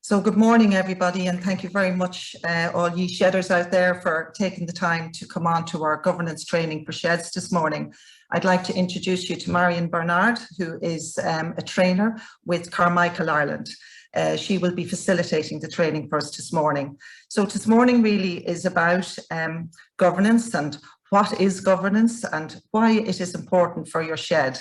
So good morning, everybody, and thank you very much, all ye shedders out there, for taking the time to come on to our governance training for sheds this morning. I'd like to introduce you to Marian Barnard, who is a trainer with Carmichael Ireland. She will be facilitating the training for us this morning. So this morning really is about governance and what is governance and why it is important for your shed.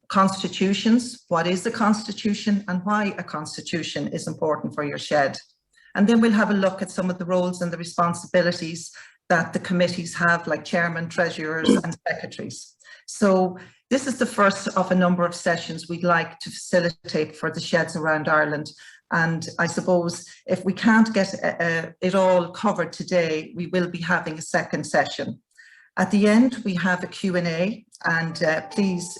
Constitutions, what is the constitution and why a constitution is important for your shed. And then we'll have a look at some of the roles and the responsibilities that the committees have, like chairman, treasurers and secretaries. So this is the first of a number of sessions we'd like to facilitate for the sheds around Ireland. And I suppose if we can't get it all covered today, we will be having a second session. At the end, we have a Q&A, and please,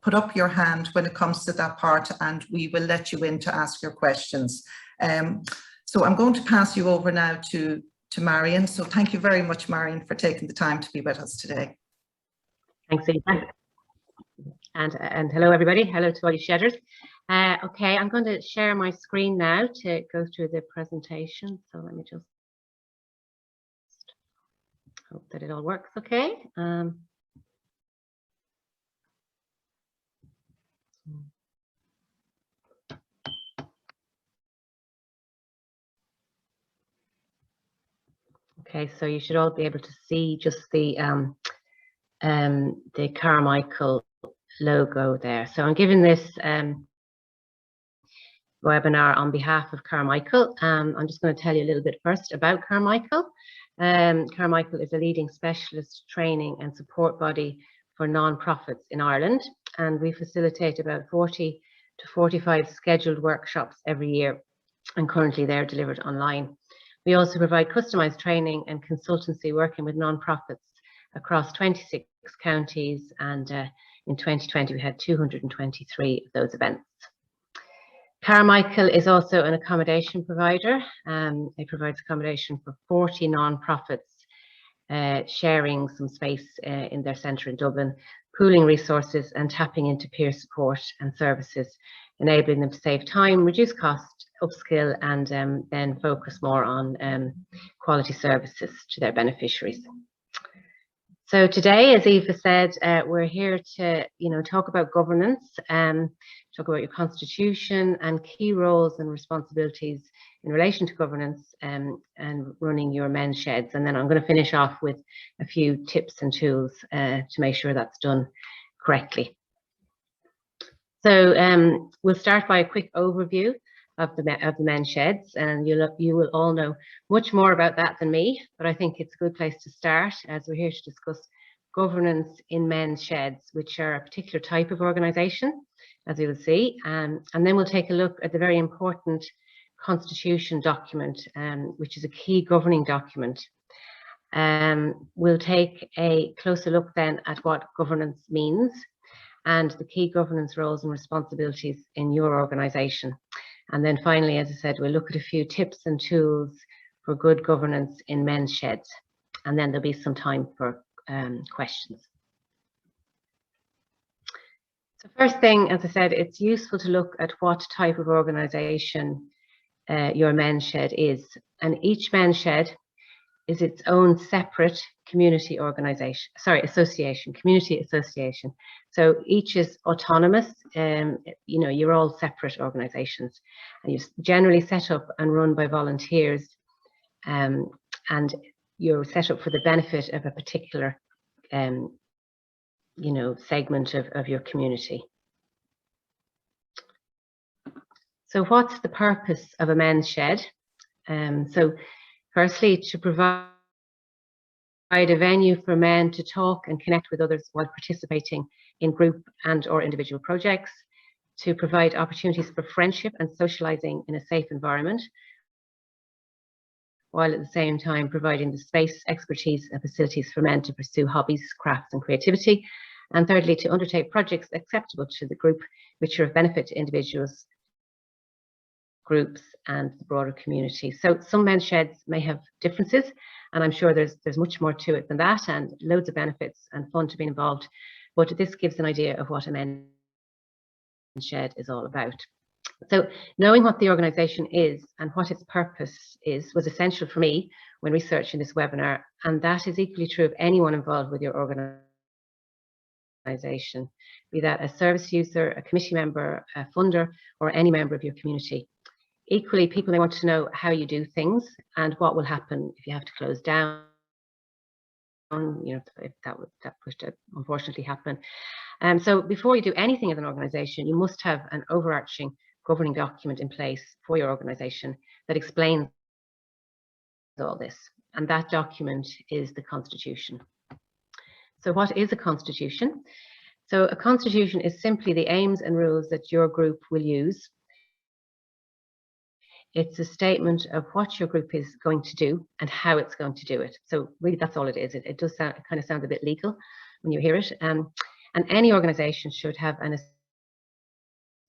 put up your hand when it comes to that part, and we will let you in to ask your questions. So I'm going to pass you over now to Marian. So thank you very much, Marian, for taking the time to be with us today. Thanks, Eva. And hello, everybody. Hello to all you shedders. Okay, I'm going to share my screen now to go through the presentation. So let me just hope that it all works okay. Okay, so you should all be able to see just the Carmichael logo there. So I'm giving this webinar on behalf of Carmichael. I'm just going to tell you a little bit first about Carmichael. Carmichael is a leading specialist training and support body for non-profits in Ireland, and we facilitate about 40 to 45 scheduled workshops every year, and currently they're delivered online. We also provide customised training and consultancy working with non-profits across 26 counties, and in 2020 we had 223 of those events. Carmichael is also an accommodation provider. It provides accommodation for 40 non-profits, sharing some space in their centre in Dublin, pooling resources and tapping into peer support and services, enabling them to save time, reduce cost, upskill, and then focus more on quality services to their beneficiaries. So today, as Eva said, we're here to talk about governance, talk about your constitution and key roles and responsibilities in relation to governance and running your men's sheds. And then I'm going to finish off with a few tips and tools to make sure that's done correctly. So we'll start by a quick overview of the men's sheds, and you will all know much more about that than me, but I think it's a good place to start, as we're here to discuss governance in men's sheds, which are a particular type of organisation, as we will see, and then we'll take a look at the very important constitution document, which is a key governing document. We'll take a closer look then at what governance means and the key governance roles and responsibilities in your organisation. And then finally, as I said, we'll look at a few tips and tools for good governance in men's sheds. And then there'll be some time for questions. So first thing, as I said, it's useful to look at what type of organisation your men's shed is. And each men's shed is its own separate community organisation, community association. So each is autonomous, you're all separate organisations, and you're generally set up and run by volunteers, and you're set up for the benefit of a particular, segment of your community. So what's the purpose of a men's shed? So firstly, to provide a venue for men to talk and connect with others while participating in group and or individual projects, to provide opportunities for friendship and socializing in a safe environment, while at the same time providing the space, expertise and facilities for men to pursue hobbies, crafts and creativity, and thirdly, to undertake projects acceptable to the group which are of benefit to individuals, groups and the broader community. So some men's sheds may have differences, and I'm sure there's much more to it than that, and loads of benefits and fun to be involved, but this gives an idea of what a men's shed is all about. So knowing what the organisation is and what its purpose is was essential for me when researching this webinar, and that is equally true of anyone involved with your organisation, be that a service user, a committee member, a funder, or any member of your community. Equally, people may want to know how you do things and what will happen if you have to close down, you know, if that would unfortunately happen. So before you do anything as an organisation, you must have an overarching governing document in place for your organisation that explains all this. And that document is the Constitution. So what is a Constitution? So a Constitution is simply the aims and rules that your group will use. It's a statement of what your group is going to do and how it's going to do it. So really, that's all it is. It does sound, it kind of sounds a bit legal when you hear it. And any organisation should have an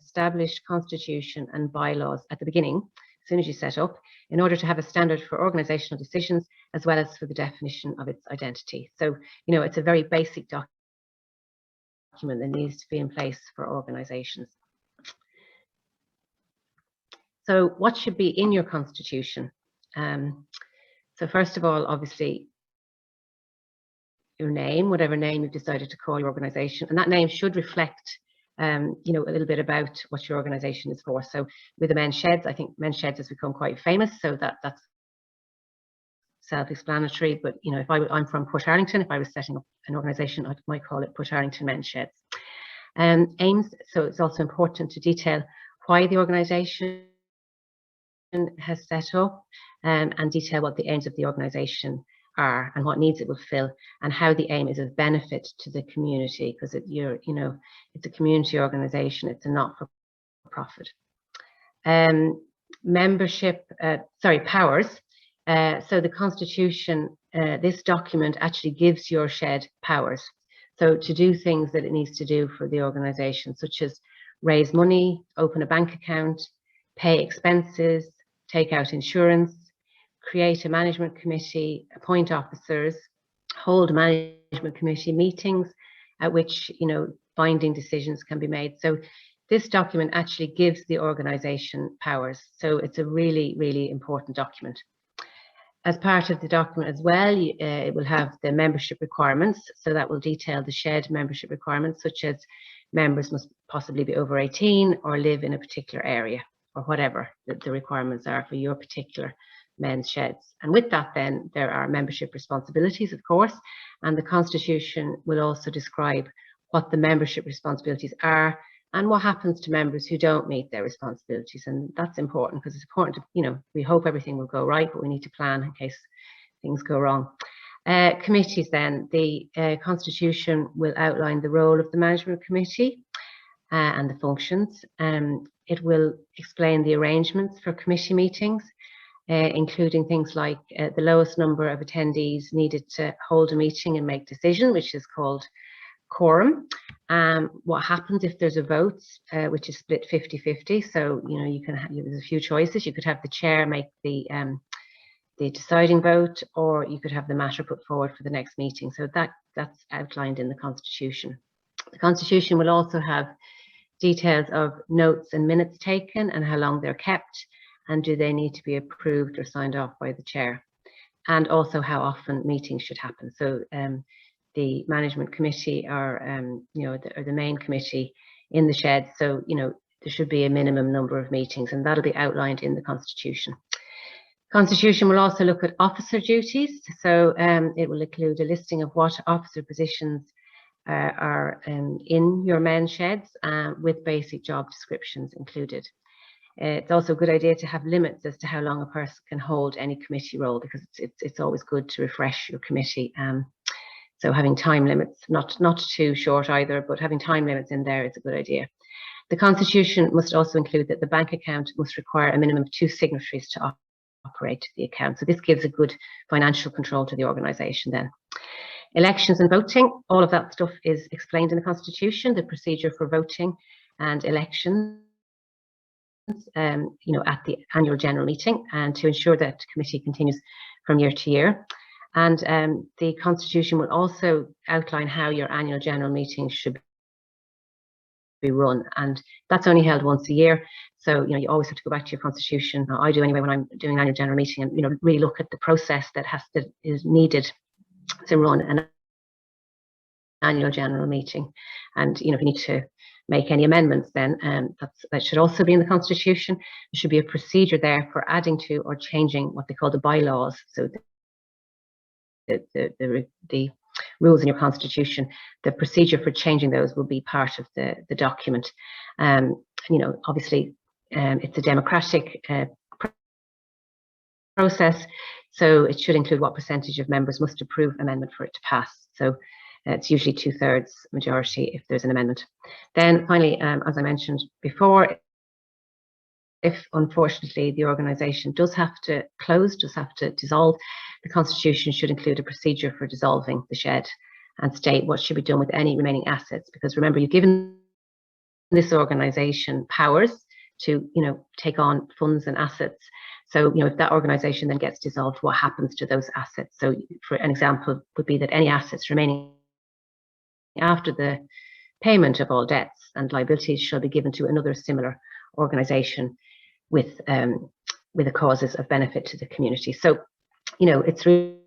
established constitution and bylaws at the beginning, as soon as you set up, in order to have a standard for organisational decisions, as well as for the definition of its identity. So, you know, it's a very basic document that needs to be in place for organisations. So what should be in your constitution? So first of all, obviously, your name, whatever name you've decided to call your organisation, and that name should reflect, you know, a little bit about what your organisation is for. So with the Men's Sheds, I think Men's Sheds has become quite famous, so that's self-explanatory. But you know, if I'm from Portarlington, if I was setting up an organisation, I might call it Portarlington Men's Sheds. Aims. So it's also important to detail why the organisation has set up, and detail what the aims of the organisation are and what needs it will fill, and how the aim is of benefit to the community, because you know, it's a community organisation, it's a not-for-profit. Membership, powers. So the Constitution, this document actually gives your shed powers. So to do things that it needs to do for the organisation, such as raise money, open a bank account, pay expenses, take out insurance, create a management committee, appoint officers, hold management committee meetings at which, you know, binding decisions can be made. So this document actually gives the organisation powers. So it's a really, really important document. As part of the document as well, it will have the membership requirements. So that will detail the shed membership requirements, such as members must possibly be over 18 or live in a particular area, or whatever the requirements are for your particular men's sheds. And with that, then there are membership responsibilities, of course, and the Constitution will also describe what the membership responsibilities are and what happens to members who don't meet their responsibilities. And that's important, because it's important to, you know, we hope everything will go right, but we need to plan in case things go wrong. Committees then, the Constitution will outline the role of the management committee and the functions. It will explain the arrangements for committee meetings, including things like the lowest number of attendees needed to hold a meeting and make decision, which is called quorum. What happens if there's a vote, which is split 50-50. So, you know, you can have, there's a few choices. You could have the chair make the deciding vote, or you could have the matter put forward for the next meeting. So that's outlined in the Constitution. The Constitution will also have details of notes and minutes taken and how long they're kept, and do they need to be approved or signed off by the chair, and also how often meetings should happen. So the management committee are, you know, the main committee in the shed. So, you know, there should be a minimum number of meetings, and that'll be outlined in the Constitution. Constitution will also look at officer duties. So it will include a listing of what officer positions are in your men's sheds, with basic job descriptions included. It's also a good idea to have limits as to how long a person can hold any committee role, because it's always good to refresh your committee. So having time limits, not too short either, but having time limits in there is a good idea. The Constitution must also include that the bank account must require a minimum of 2 signatories to operate the account. So this gives a good financial control to the organisation then. Elections and voting, all of that stuff is explained in the Constitution, the procedure for voting and elections, you know, at the annual general meeting, and to ensure that the committee continues from year to year. And the Constitution will also outline how your annual general meeting should be run, and that's only held once a year. So, you know, you always have to go back to your constitution. I do anyway when I'm doing an annual general meeting, and, you know, really look at the process that is needed to run an annual general meeting. And, you know, if you need to make any amendments, then that should also be in the constitution. There should be a procedure there for adding to or changing what they call the bylaws. So the rules in your constitution, the procedure for changing those will be part of the document. You know, obviously, it's a democratic process, so it should include what percentage of members must approve amendment for it to pass. So it's usually 2/3 majority if there's an amendment. Then finally, as I mentioned before, if unfortunately the organisation does have to close, does have to dissolve, the constitution should include a procedure for dissolving the shed and state what should be done with any remaining assets. Because remember, you've given this organisation powers to, you know, take on funds and assets. So, you know, if that organisation then gets dissolved, what happens to those assets? So, for an example, would be that any assets remaining after the payment of all debts and liabilities shall be given to another similar organisation with the causes of benefit to the community. So, you know, it's really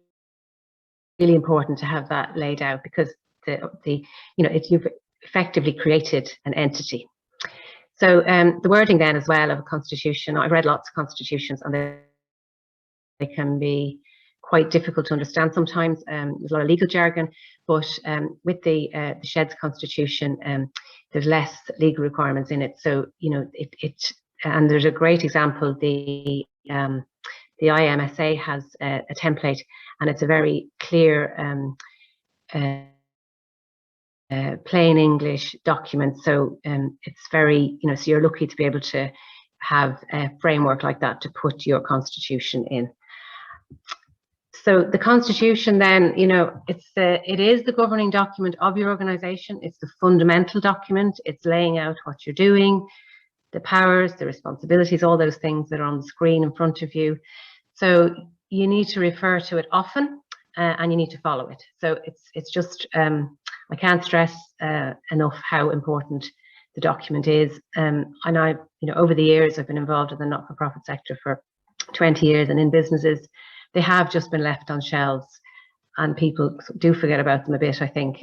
important to have that laid out, because you know, you've effectively created an entity. So the wording then as well of a constitution, I've read lots of constitutions, and they can be quite difficult to understand sometimes. There's a lot of legal jargon, but with the Sheds constitution, there's less legal requirements in it. So, you know, and there's a great example. The IMSA has a template, and it's a very clear, plain English document. So it's very, you know, so you're lucky to be able to have a framework like that to put your constitution in. So the constitution then, you know, it is the governing document of your organisation. It's the fundamental document. It's laying out what you're doing, the powers, the responsibilities, all those things that are on the screen in front of you. So you need to refer to it often, and you need to follow it. So it's just, I can't stress enough how important the document is. And I, you know, over the years, I've been involved in the not-for-profit sector for 20 years, and in businesses, they have just been left on shelves, and people do forget about them a bit, I think.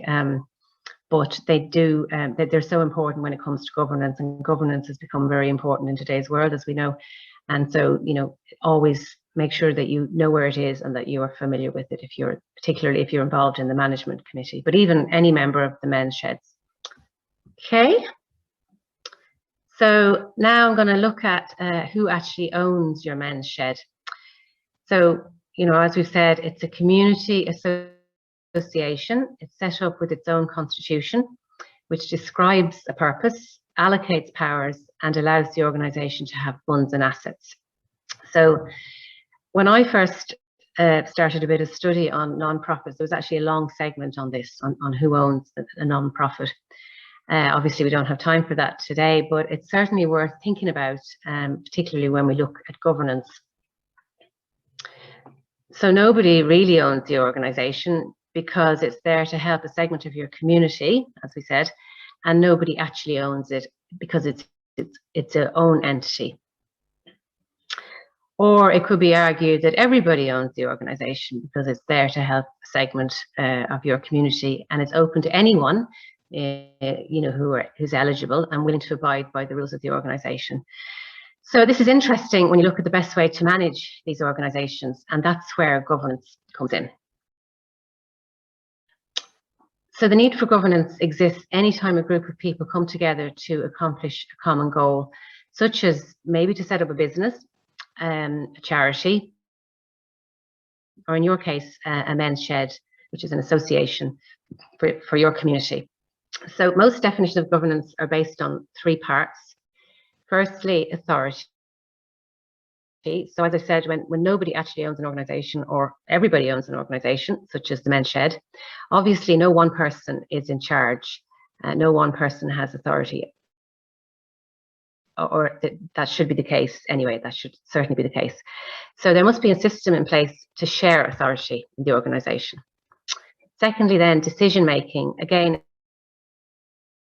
But they do, they're so important when it comes to governance, and governance has become very important in today's world, as we know. And so, you know, always make sure that you know where it is and that you are familiar with it, particularly if you're involved in the management committee, but even any member of the men's sheds. Okay. So now I'm going to look at who actually owns your men's shed. So, you know, as we've said, it's a community association. It's set up with its own constitution, which describes a purpose, allocates powers, and allows the organisation to have funds and assets. So when I first started a bit of study on non-profits, there was actually a long segment on this, on who owns a non-profit. Obviously, we don't have time for that today, but it's certainly worth thinking about, particularly when we look at governance. So nobody really owns the organisation, because it's there to help a segment of your community, as we said, and nobody actually owns it because it's its own entity. Or it could be argued that everybody owns the organisation because it's there to help a segment of your community, and it's open to anyone, you know, who's eligible and willing to abide by the rules of the organisation. So this is interesting when you look at the best way to manage these organisations, and that's where governance comes in. So the need for governance exists anytime a group of people come together to accomplish a common goal, such as maybe to set up a business, a charity, or in your case, a men's shed, which is an association for your community. So most definitions of governance are based on 3 parts. Firstly, authority. So as I said, when nobody actually owns an organisation, or everybody owns an organisation, such as the men's shed, obviously no one person is in charge. No one person has authority. Or that should be the case anyway. That should certainly be the case. So there must be a system in place to share authority in the organisation. Secondly, then, decision making. Again,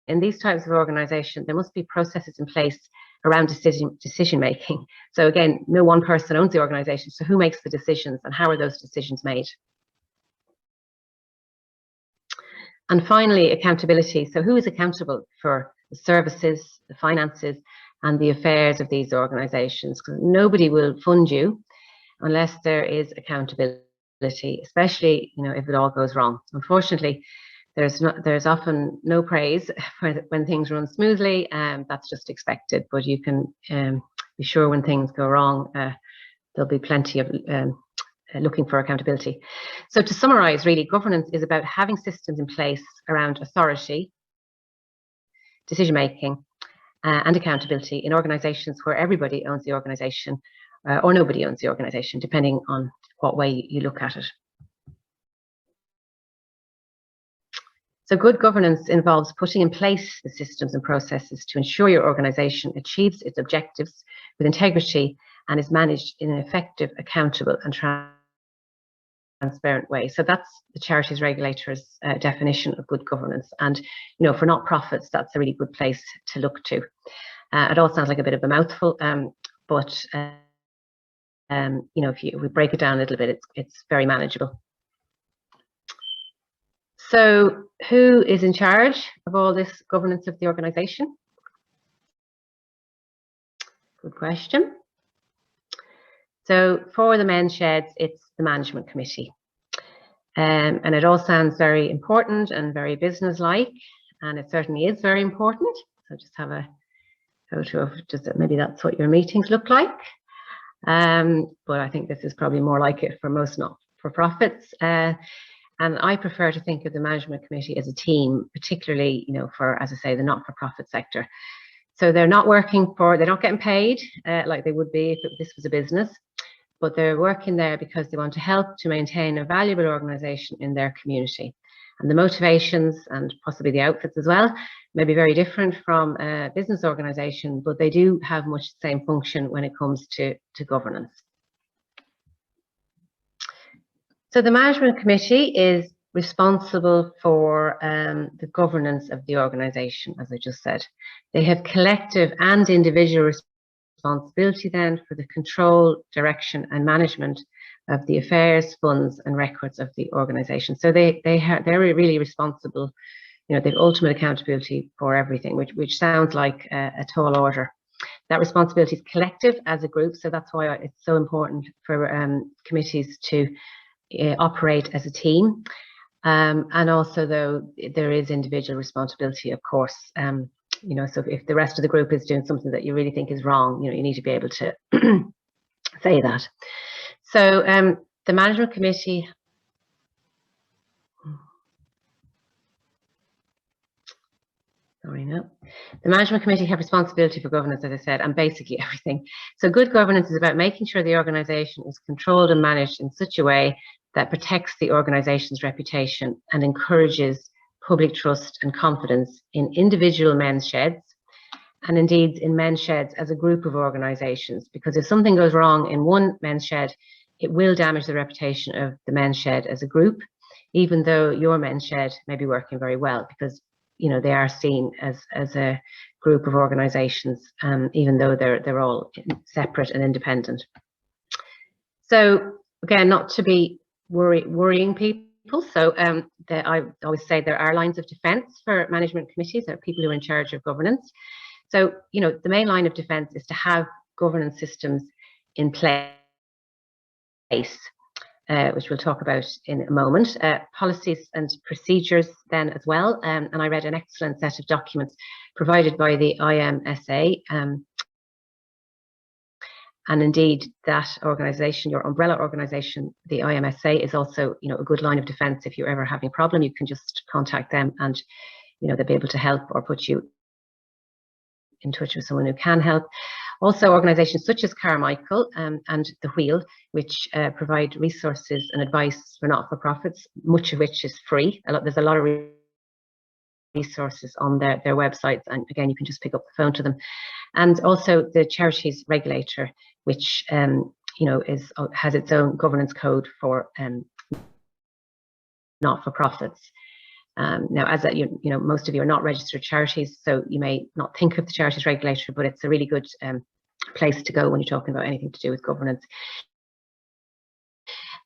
in these types of organisation, there must be processes in place around decision making. So again, no one person owns the organisation. So who makes the decisions and how are those decisions made? And finally, accountability. So who is accountable for the services, the finances, and the affairs of these organisations? Because nobody will fund you unless there is accountability, especially if it all goes wrong. Unfortunately, there's often no praise when things run smoothly, and that's just expected. But you can be sure when things go wrong, there'll be plenty of looking for accountability. So to summarize, really, governance is about having systems in place around authority, decision making, and accountability in organizations where everybody owns the organization or nobody owns the organization, depending on what way you look at it. So good governance involves putting in place the systems and processes to ensure your organization achieves its objectives with integrity and is managed in an effective, accountable, and transparent way. So that's the charities regulator's definition of good governance. And for not-profits, that's a really good place to look to. It all sounds like a bit of a mouthful, but if we break it down a little bit, it's very manageable. So who is in charge of all this governance of the organisation? Good question. So for the men's sheds, it's the management committee. And it all sounds very important and very business-like, and it certainly is very important. So just have a photo of maybe that's what your meetings look like. But I think this is probably more like it for most not-for-profits. And I prefer to think of the management committee as a team, particularly, for, as I say, the not-for-profit sector. So they're not getting paid like they would be if this was a business, but they're working there because they want to help to maintain a valuable organisation in their community. And the motivations and possibly the outputs as well may be very different from a business organisation, but they do have much the same function when it comes to governance. So the management committee is responsible for the governance of the organisation, as I just said. They have collective and individual responsibility then for the control, direction and management of the affairs, funds and records of the organisation. So they're really responsible, they've ultimate accountability for everything, which sounds like a tall order. That responsibility is collective as a group, so that's why it's so important for committees to operate as a team. And also, though, there is individual responsibility, of course. So if the rest of the group is doing something that you really think is wrong, you need to be able to say that. So the management committee. The management committee have responsibility for governance, as I said, and basically everything. So good governance is about making sure the organisation is controlled and managed in such a way that protects the organisation's reputation and encourages public trust and confidence in individual men's sheds, and indeed in men's sheds as a group of organisations. Because if something goes wrong in one men's shed, it will damage the reputation of the men's shed as a group, even though your men's shed may be working very well, because they are seen as a group of organisations, even though they're all separate and independent. So again, not to be worrying people. So I always say there are lines of defence for management committees. There are people who are in charge of governance. So the main line of defence is to have governance systems in place, which we'll talk about in a moment, policies and procedures then as well. And I read an excellent set of documents provided by the IMSA. And indeed, that organisation, your umbrella organisation, the IMSA, is also, a good line of defence. If you're ever having a problem, you can just contact them, and they'll be able to help or put you in touch with someone who can help. Also, organisations such as Carmichael and the Wheel, which provide resources and advice for not-for-profits, much of which is free. There's a lot of resources on their websites, and again, you can just pick up the phone to them. And also the charities regulator, which has its own governance code for not-for-profits. Now, as that you know, most of you are not registered charities, so you may not think of the charities regulator, but it's a really good place to go when you're talking about anything to do with governance.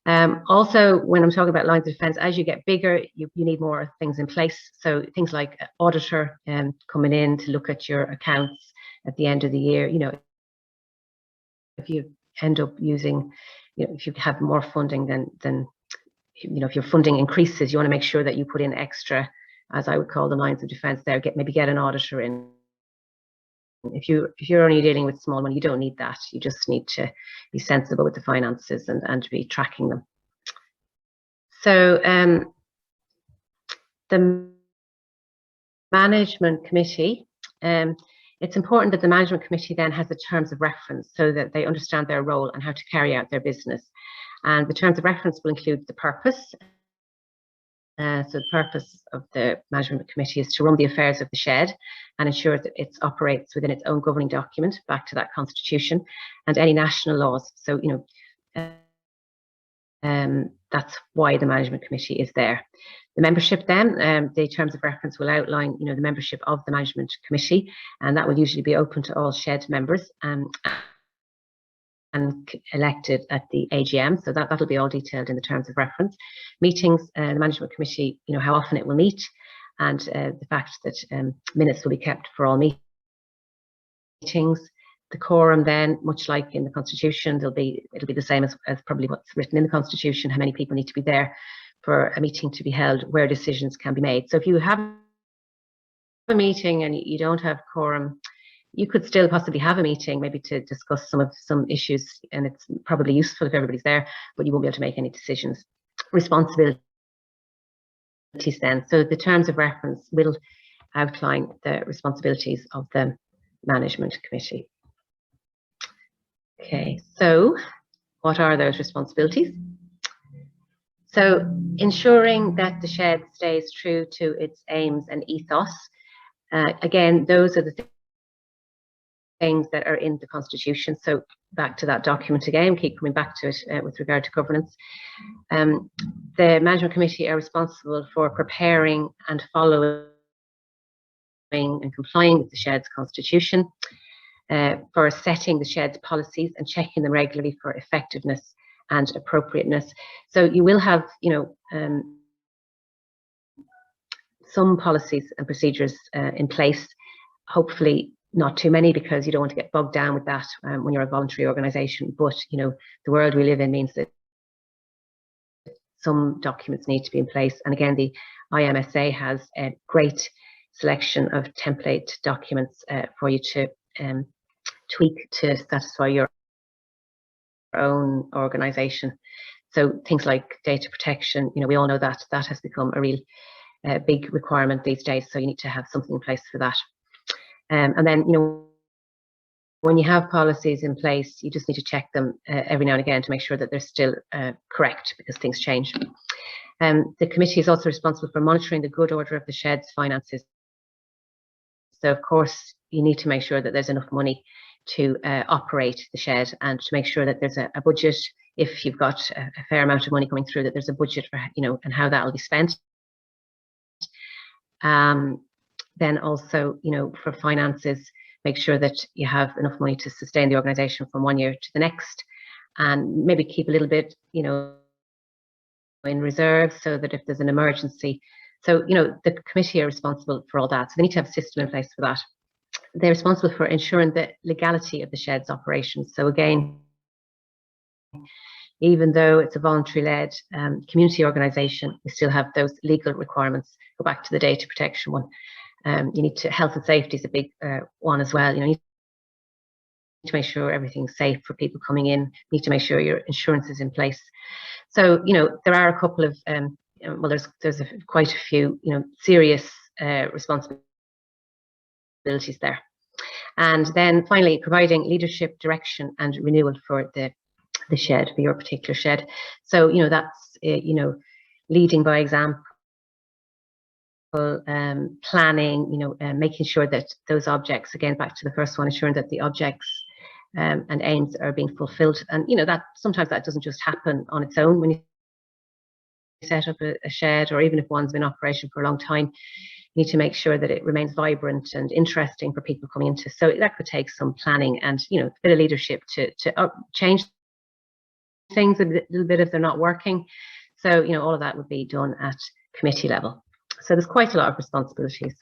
Also, when I'm talking about lines of defence, as you get bigger, you need more things in place. So things like auditor coming in to look at your accounts at the end of the year. You know, if you end up using, you know, if you have more funding than you know, if your funding increases, you want to make sure that you put in extra, as I would call them, lines of defence there. Maybe get an auditor in. If you're only dealing with small money, you don't need that. You just need to be sensible with the finances and be tracking them. So the management committee, it's important that the management committee then has the terms of reference so that they understand their role and how to carry out their business. And the terms of reference will include the purpose. So the purpose of the management committee is to run the affairs of the shed and ensure that it operates within its own governing document, back to that constitution, and any national laws. So, you know, that's why the management committee is there. The membership then, the terms of reference will outline, you know, the membership of the management committee, and that will usually be open to all shed members and elected at the AGM. So that'll be all detailed in the terms of reference. Meetings, the management committee, you know, how often it will meet, and the fact that minutes will be kept for all meetings. The quorum then, much like in the constitution, it'll be the same as probably what's written in the constitution, how many people need to be there for a meeting to be held where decisions can be made. So if you have a meeting and you don't have quorum, you could still possibly have a meeting, maybe to discuss some issues, and it's probably useful if everybody's there, but you won't be able to make any decisions. Responsibilities then. So the terms of reference will outline the responsibilities of the management committee. Okay, so what are those responsibilities? So ensuring that the shed stays true to its aims and ethos. Again, those are the things that are in the constitution. So back to that document again, keep coming back to it with regard to governance. The management committee are responsible for preparing and following and complying with the shed's constitution, for setting the shed's policies and checking them regularly for effectiveness and appropriateness. So you will have, you know, some policies and procedures in place, hopefully not too many, because you don't want to get bogged down with that when you're a voluntary organisation. But, you know, the world we live in means that some documents need to be in place. And again, the IMSA has a great selection of template documents for you to tweak to satisfy your own organisation. So things like data protection, you know, we all know that that has become a real big requirement these days. So you need to have something in place for that. And then, you know, when you have policies in place, you just need to check them every now and again to make sure that they're still correct, because things change. The committee is also responsible for monitoring the good order of the shed's finances. So of course, you need to make sure that there's enough money to operate the shed, and to make sure that there's a budget. If you've got a fair amount of money coming through, that there's a budget for, you know, and how that will be spent. Then also, you know, for finances, make sure that you have enough money to sustain the organisation from one year to the next, and maybe keep a little bit, you know, in reserve, so that if there's an emergency. So, you know, the committee are responsible for all that. So they need to have a system in place for that. They're responsible for ensuring the legality of the shed's operations. So again, even though it's a voluntary-led community organisation, we still have those legal requirements. Go back to the data protection one. You need to, health and safety is a big one as well. You know, you need to make sure everything's safe for people coming in. You need to make sure your insurance is in place. So, you know, there are a couple of, well, there's quite a few, you know, serious responsibilities there. And then finally, providing leadership, direction and renewal for the shed, for your particular shed. So, you know, that's, you know, leading by example, planning, you know, making sure that those objects, again, back to the first one, ensuring that the objects and aims are being fulfilled. And, you know, that sometimes that doesn't just happen on its own. When you set up a shed, or even if one's been in operation for a long time, you need to make sure that it remains vibrant and interesting for people coming into. So that could take some planning and, you know, a bit of leadership to change things a little bit if they're not working. So, you know, all of that would be done at committee level. So there's quite a lot of responsibilities.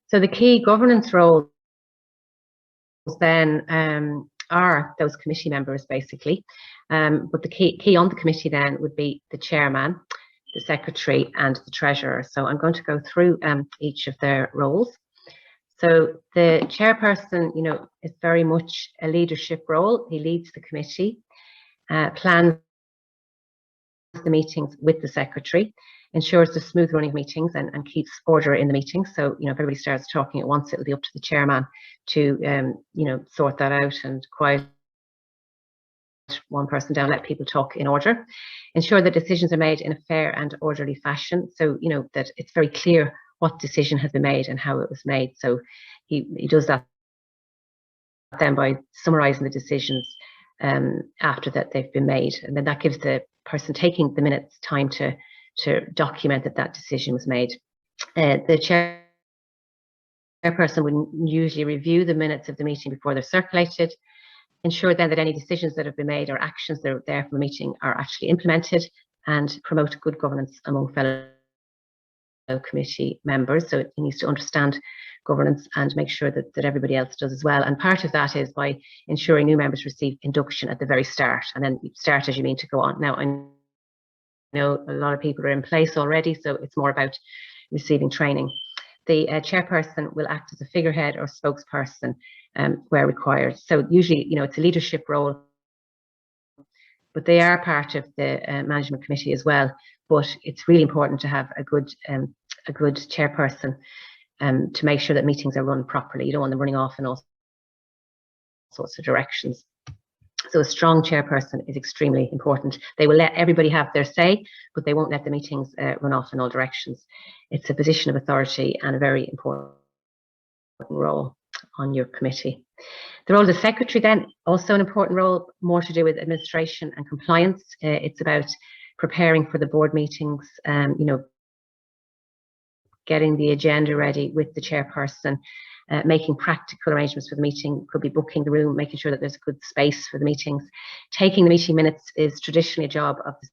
So the key governance roles then are those committee members, basically. But the key on the committee then would be the chairman, the secretary, and the treasurer. So I'm going to go through each of their roles. So the chairperson, you know, is very much a leadership role. He leads the committee, plans the meetings with the secretary, ensures the smooth running of meetings, and keeps order in the meetings. So, you know, if everybody starts talking at once, it'll be up to the chairman to, you know, sort that out and quiet one person down, let people talk in order. Ensure that decisions are made in a fair and orderly fashion. So, you know, that it's very clear what decision has been made and how it was made. So he does that then by summarising the decisions after that they've been made, and then that gives the person taking the minutes time to document that decision was made. The chairperson would usually review the minutes of the meeting before they're circulated, ensure then that any decisions that have been made or actions that are there from the meeting are actually implemented, and promote good governance among fellow committee members. So he needs to understand governance and make sure that everybody else does as well. And part of that is by ensuring new members receive induction at the very start, and then start as you mean to go on. Now, I know a lot of people are in place already, so it's more about receiving training. The chairperson will act as a figurehead or spokesperson where required. So usually, you know, it's a leadership role, but they are part of the management committee as well. But it's really important to have a good chairperson to make sure that meetings are run properly. You don't want them running off in all sorts of directions. So a strong chairperson is extremely important. They will let everybody have their say, but they won't let the meetings run off in all directions. It's a position of authority and a very important role on your committee. The role of the secretary then, also an important role, more to do with administration and compliance. It's about preparing for the board meetings, you know, getting the agenda ready with the chairperson, making practical arrangements for the meeting, could be booking the room, making sure that there's a good space for the meetings. Taking the meeting minutes is traditionally a job of the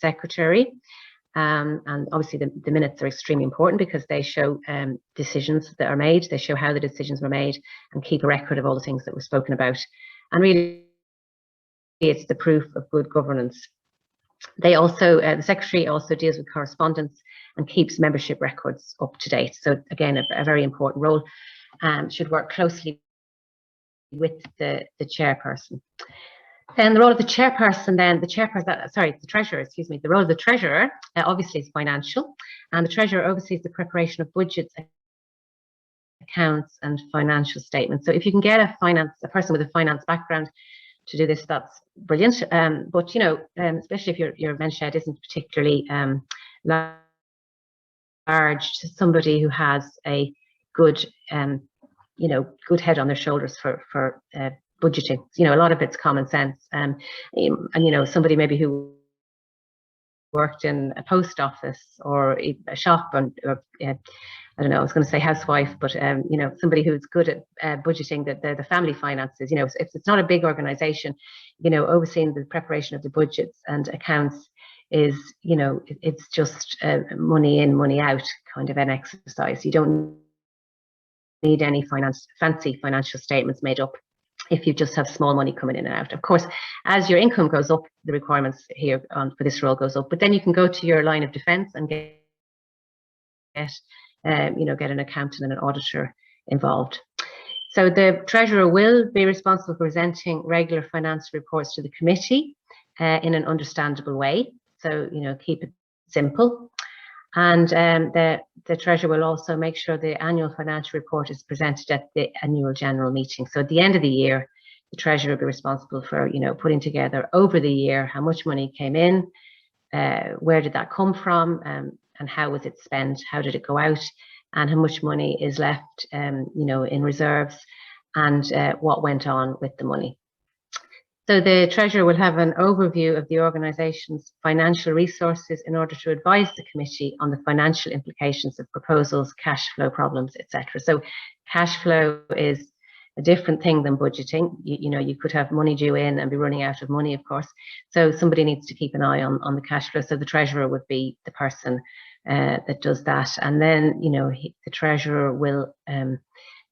secretary. And obviously the minutes are extremely important because they show decisions that are made, they show how the decisions were made, and keep a record of all the things that were spoken about. And really, it's the proof of good governance. They also, the secretary also deals with correspondence and keeps membership records up to date. So again, a very important role, should work closely with the chairperson. And the role of the chairperson then, the treasurer, excuse me, the role of the treasurer obviously is financial, and the treasurer oversees the preparation of budgets, accounts, and financial statements. So if you can get a person with a finance background to do this, that's brilliant. But you know, especially if your men's shed isn't particularly large, somebody who has a good, you know, good head on their shoulders for budgeting. You know, a lot of it's common sense, and you know, somebody maybe who worked in a post office or a shop, or I don't know, I was going to say housewife, but you know, somebody who's good at budgeting the family finances. You know, if it's not a big organization, you know, overseeing the preparation of the budgets and accounts is, you know, it's just money in, money out kind of an exercise. You don't need any fancy financial statements made up if you just have small money coming in and out. Of course, as your income goes up, the requirements here for this role goes up, but then you can go to your line of defense and get an accountant and an auditor involved. So the treasurer will be responsible for presenting regular financial reports to the committee in an understandable way. So, you know, keep it simple. And the treasurer will also make sure the annual financial report is presented at the annual general meeting. So at the end of the year, the treasurer will be responsible for, you know, putting together over the year how much money came in, where did that come from, and how was it spent, how did it go out, and how much money is left, you know, in reserves, and what went on with the money. So the Treasurer will have an overview of the organisation's financial resources in order to advise the committee on the financial implications of proposals, cash flow problems, etc. So cash flow is a different thing than budgeting. You know, you could have money due in and be running out of money, of course. So somebody needs to keep an eye on the cash flow. So the Treasurer would be the person that does that. And then, you know, the Treasurer will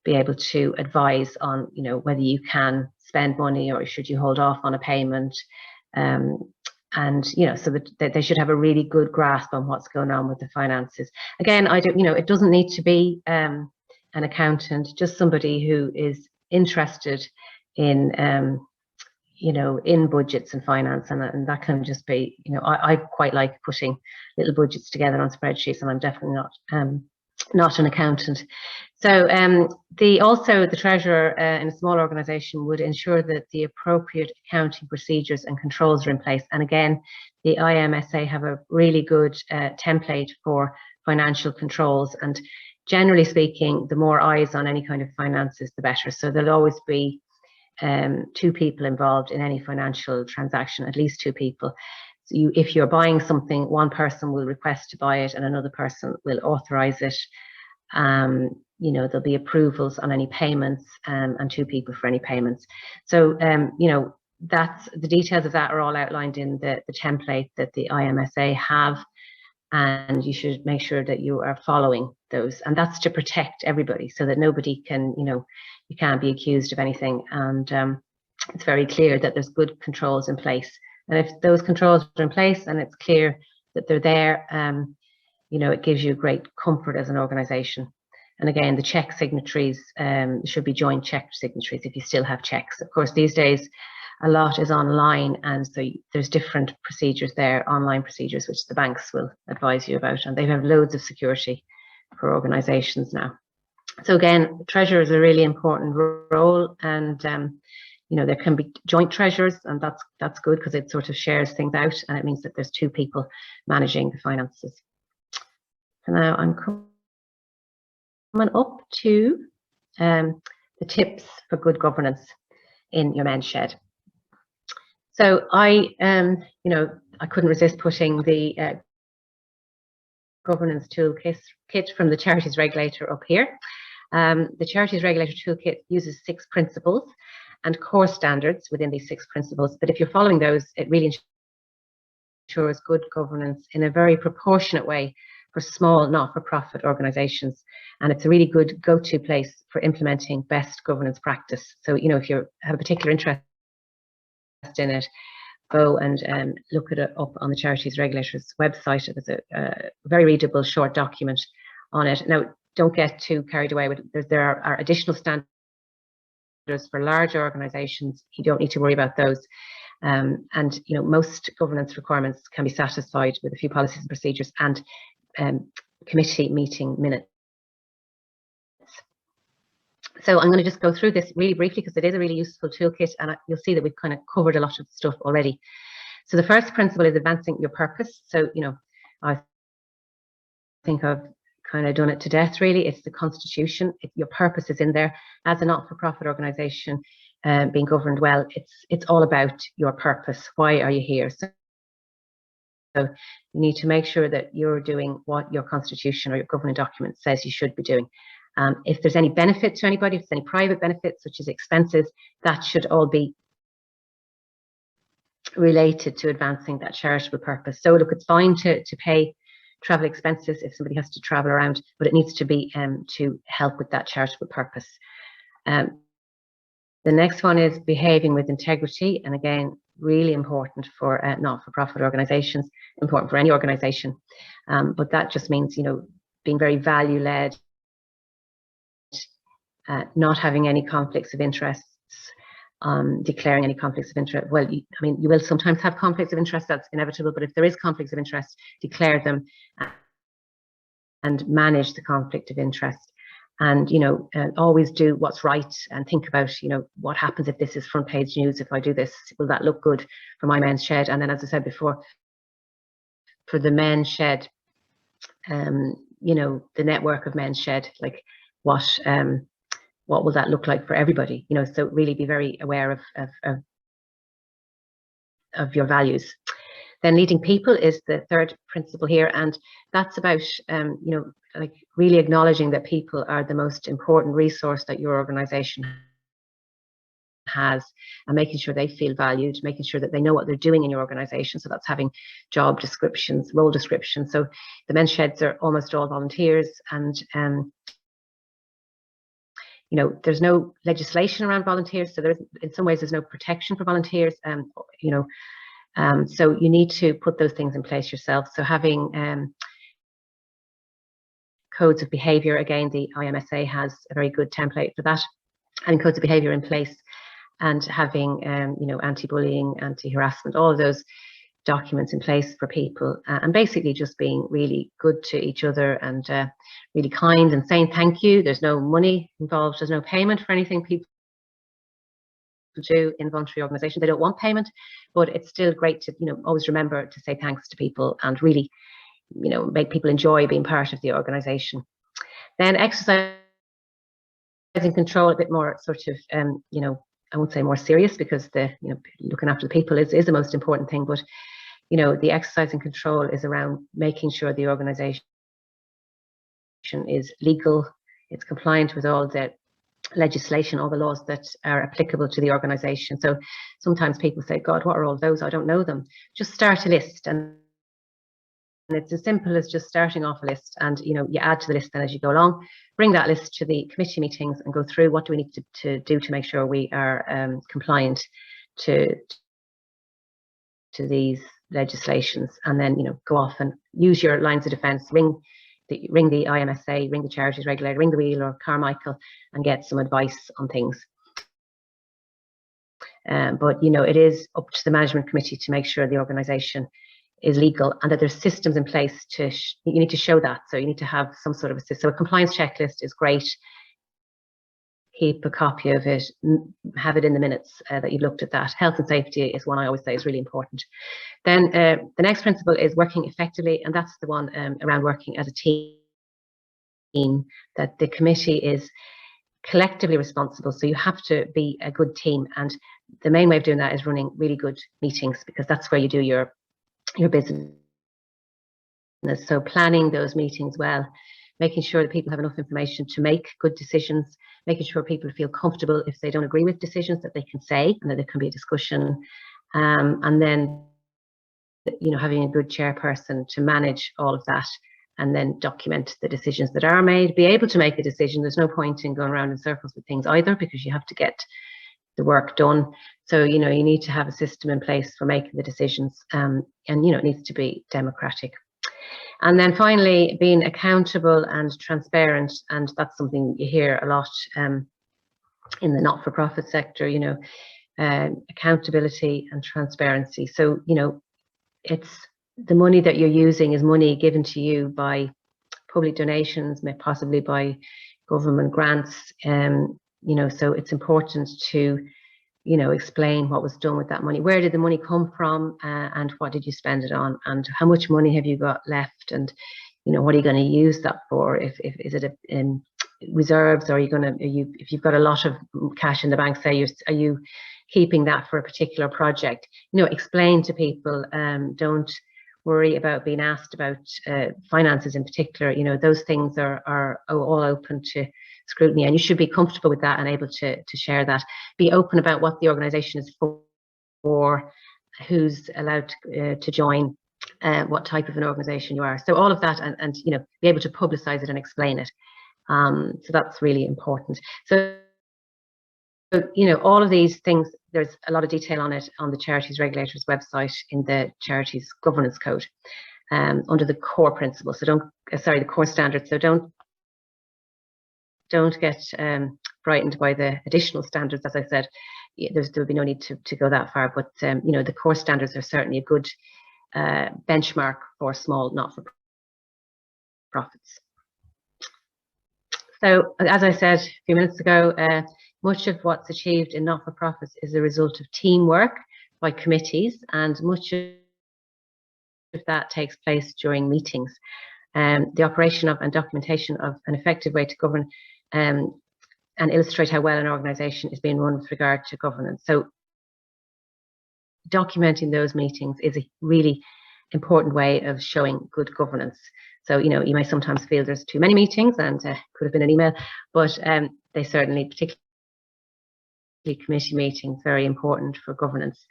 be able to advise on, you know, whether you can spend money or should you hold off on a payment, and you know, so that they should have a really good grasp on what's going on with the finances. Again, I don't, you know, it doesn't need to be an accountant, just somebody who is interested in you know, in budgets and finance, and that can just be, you know, I quite like putting little budgets together on spreadsheets, and I'm definitely not an accountant. So also the Treasurer in a small organisation would ensure that the appropriate accounting procedures and controls are in place. And again, the IMSA have a really good template for financial controls. And generally speaking, the more eyes on any kind of finances, the better. So there'll always be 2 people involved in any financial transaction, at least 2 people. So if you're buying something, one person will request to buy it and another person will authorise it. You know, there'll be approvals on any payments, and 2 people for any payments. So, you know, that's the details of that are all outlined in the template that the IMSA have, and you should make sure that you are following those. And that's to protect everybody so that nobody can, you know, you can't be accused of anything. And it's very clear that there's good controls in place. And if those controls are in place and it's clear that they're there, you know, it gives you great comfort as an organisation. And again, the cheque signatories should be joint cheque signatories if you still have cheques. Of course, these days, a lot is online, and so there's different procedures there, online procedures, which the banks will advise you about, and they have loads of security for organisations now. So again, Treasurer is a really important role, and you know, there can be joint treasurers, and that's good because it sort of shares things out, and it means that there's 2 people managing the finances. So now I'm coming up to the tips for good governance in your men's shed. So I, you know, I couldn't resist putting the governance toolkit from the Charities Regulator up here. The Charities Regulator toolkit uses 6 principles and core standards within these 6 principles. But if you're following those, it really ensures good governance in a very proportionate way for small not-for-profit organisations, and it's a really good go-to place for implementing best governance practice. So, you know, if you have a particular interest in it, go and look it up on the Charities Regulator's website. There's a very readable short document on it. Now, don't get too carried away with it. There are additional standards for large organisations. You don't need to worry about those. And you know, most governance requirements can be satisfied with a few policies and procedures and committee meeting minutes. So I'm going to just go through this really briefly because it is a really useful toolkit, and you'll see that we've kind of covered a lot of stuff already. So the first principle is advancing your purpose. So, you know, I think I've kind of done it to death, really. It's the Constitution. Your purpose is in there. As a not-for-profit organisation being governed well, it's all about your purpose. Why are you here? So you need to make sure that you're doing what your Constitution or your governing document says you should be doing. If there's any benefit to anybody, if there's any private benefits, such as expenses, that should all be related to advancing that charitable purpose. So look, it's fine to pay travel expenses if somebody has to travel around, but it needs to be to help with that charitable purpose. The next one is behaving with integrity, and again, really important for not-for-profit organisations, important for any organisation, but that just means, you know, being very value-led, not having any conflicts of interests, declaring any conflicts of interest. Well, I mean, you will sometimes have conflicts of interest, that's inevitable, but if there is conflicts of interest, declare them and manage the conflict of interest. And, you know, always do what's right and think about, you know, what happens if this is front page news, if I do this, will that look good for my men's shed? And then, as I said before, for the men's shed, you know, the network of men's shed, like what will that look like for everybody? You know, so really be very aware of your values. Then leading people is the third principle here, and that's about like really acknowledging that people are the most important resource that your organisation has, and making sure they feel valued, making sure that they know what they're doing in your organisation. So that's having job descriptions, role descriptions. So the men's sheds are almost all volunteers, and there's no legislation around volunteers, so in some ways there's no protection for volunteers. So you need to put those things in place yourself. So having codes of behaviour, again, the IMSA has a very good template for that. Having codes of behaviour in place, and having anti-bullying, anti-harassment, all of those documents in place for people, and basically just being really good to each other, and really kind, and saying thank you. There's no money involved, there's no payment for anything people do in voluntary organisation. They don't want payment, but it's still great to always remember to say thanks to people, and really make people enjoy being part of the organisation. Then exercising control, a bit more sort of I won't say more serious, because the looking after the people is the most important thing, but the exercising control is around making sure the organisation is legal, it's compliant with all the legislation, all the laws that are applicable to the organisation. So sometimes people say, God, what are all those? I don't know them. Just start a list, and it's as simple as just starting off a list, and you add to the list then as you go along. Bring that list to the committee meetings and go through what do we need to do to make sure we are compliant to these legislations, and then go off and use your lines of defence. Ring the IMSA, ring the charities regulator, ring the Wheel or Carmichael, and get some advice on things. But it is up to the management committee to make sure the organisation is legal, and that there's systems in place to you need to show that. So you need to have some sort of a system. So a compliance checklist is great. Keep a copy of it, have it in the minutes that you've looked at that. Health and safety is one I always say is really important. Then the next principle is working effectively, and that's the one around working as a team, that the committee is collectively responsible. So you have to be a good team, and the main way of doing that is running really good meetings, because that's where you do your business. So planning those meetings well, making sure that people have enough information to make good decisions, making sure people feel comfortable if they don't agree with decisions that they can say, and that there can be a discussion, and then having a good chairperson to manage all of that, and then document the decisions that are made, be able to make a decision. There's no point in going around in circles with things either, because you have to get the work done. So you need to have a system in place for making the decisions, and it needs to be democratic. And then finally, being accountable and transparent, and that's something you hear a lot in the not-for-profit sector, accountability and transparency. So it's the money that you're using is money given to you by public donations, possibly by government grants, so it's important to explain what was done with that money. Where did the money come from, and what did you spend it on, and how much money have you got left, and what are you going to use that for? Is it in reserves, or are you going to, if you've got a lot of cash in the bank, say, are you keeping that for a particular project? Explain to people. Don't worry about being asked about finances in particular. Those things are all open to scrutiny, and you should be comfortable with that and able to share that. Be open about what the organisation is for, who's allowed to join, what type of an organisation you are. So all of that, and be able to publicise it and explain it. So that's really important. So all of these things, there's a lot of detail on it on the Charities Regulator's website in the Charities Governance Code, under the core principles. So the core standards. So don't get frightened by the additional standards. As I said, there will be no need to go that far, but the core standards are certainly a good benchmark for small not-for-profits. So, as I said a few minutes ago, much of what's achieved in not-for-profits is a result of teamwork by committees, and much of that takes place during meetings. The operation of and documentation of an effective way to govern and illustrate how well an organisation is being run with regard to governance. So documenting those meetings is a really important way of showing good governance. So, you know, you may sometimes feel there's too many meetings, and could have been an email, but they certainly, particularly committee meetings, very important for governance.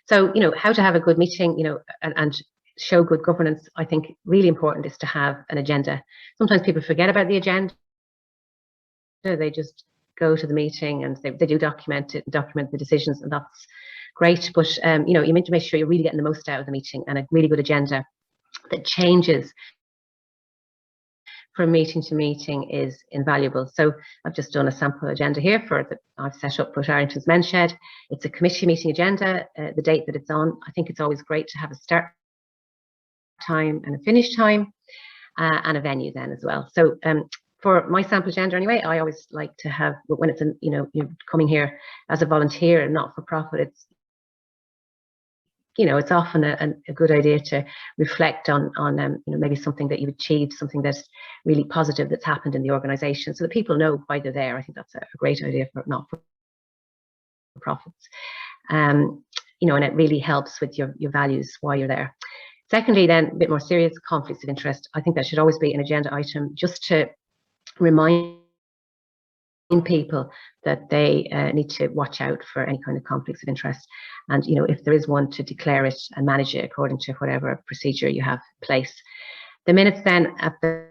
So, you know, how to have a good meeting, you know, and show good governance, I think really important is to have an agenda. Sometimes people forget about the agenda. They just go to the meeting and they do document it, document the decisions, and that's great. But, you know, you need to make sure you're really getting the most out of the meeting, and a really good agenda that changes from meeting to meeting is invaluable. So I've just done a sample agenda here for that I've set up for Arrington's Men's Shed. It's a committee meeting agenda, the date that it's on. I think it's always great to have a start time and a finish time, and a venue then as well. So for my sample agenda anyway, I always like to have, when it's you know, you're coming here as a volunteer and not for profit, it's, you know, it's often a good idea to reflect on you know, maybe something that you achieved, something that's really positive that's happened in the organisation, so that people know why they're there. I think that's a great idea for not for profits. You know, and it really helps with your values, why you're there. Secondly, then, a bit more serious, conflicts of interest. I think that should always be an agenda item, just to remind people that they need to watch out for any kind of conflicts of interest, and, you know, if there is one, to declare it and manage it according to whatever procedure you have in place. The minutes then at the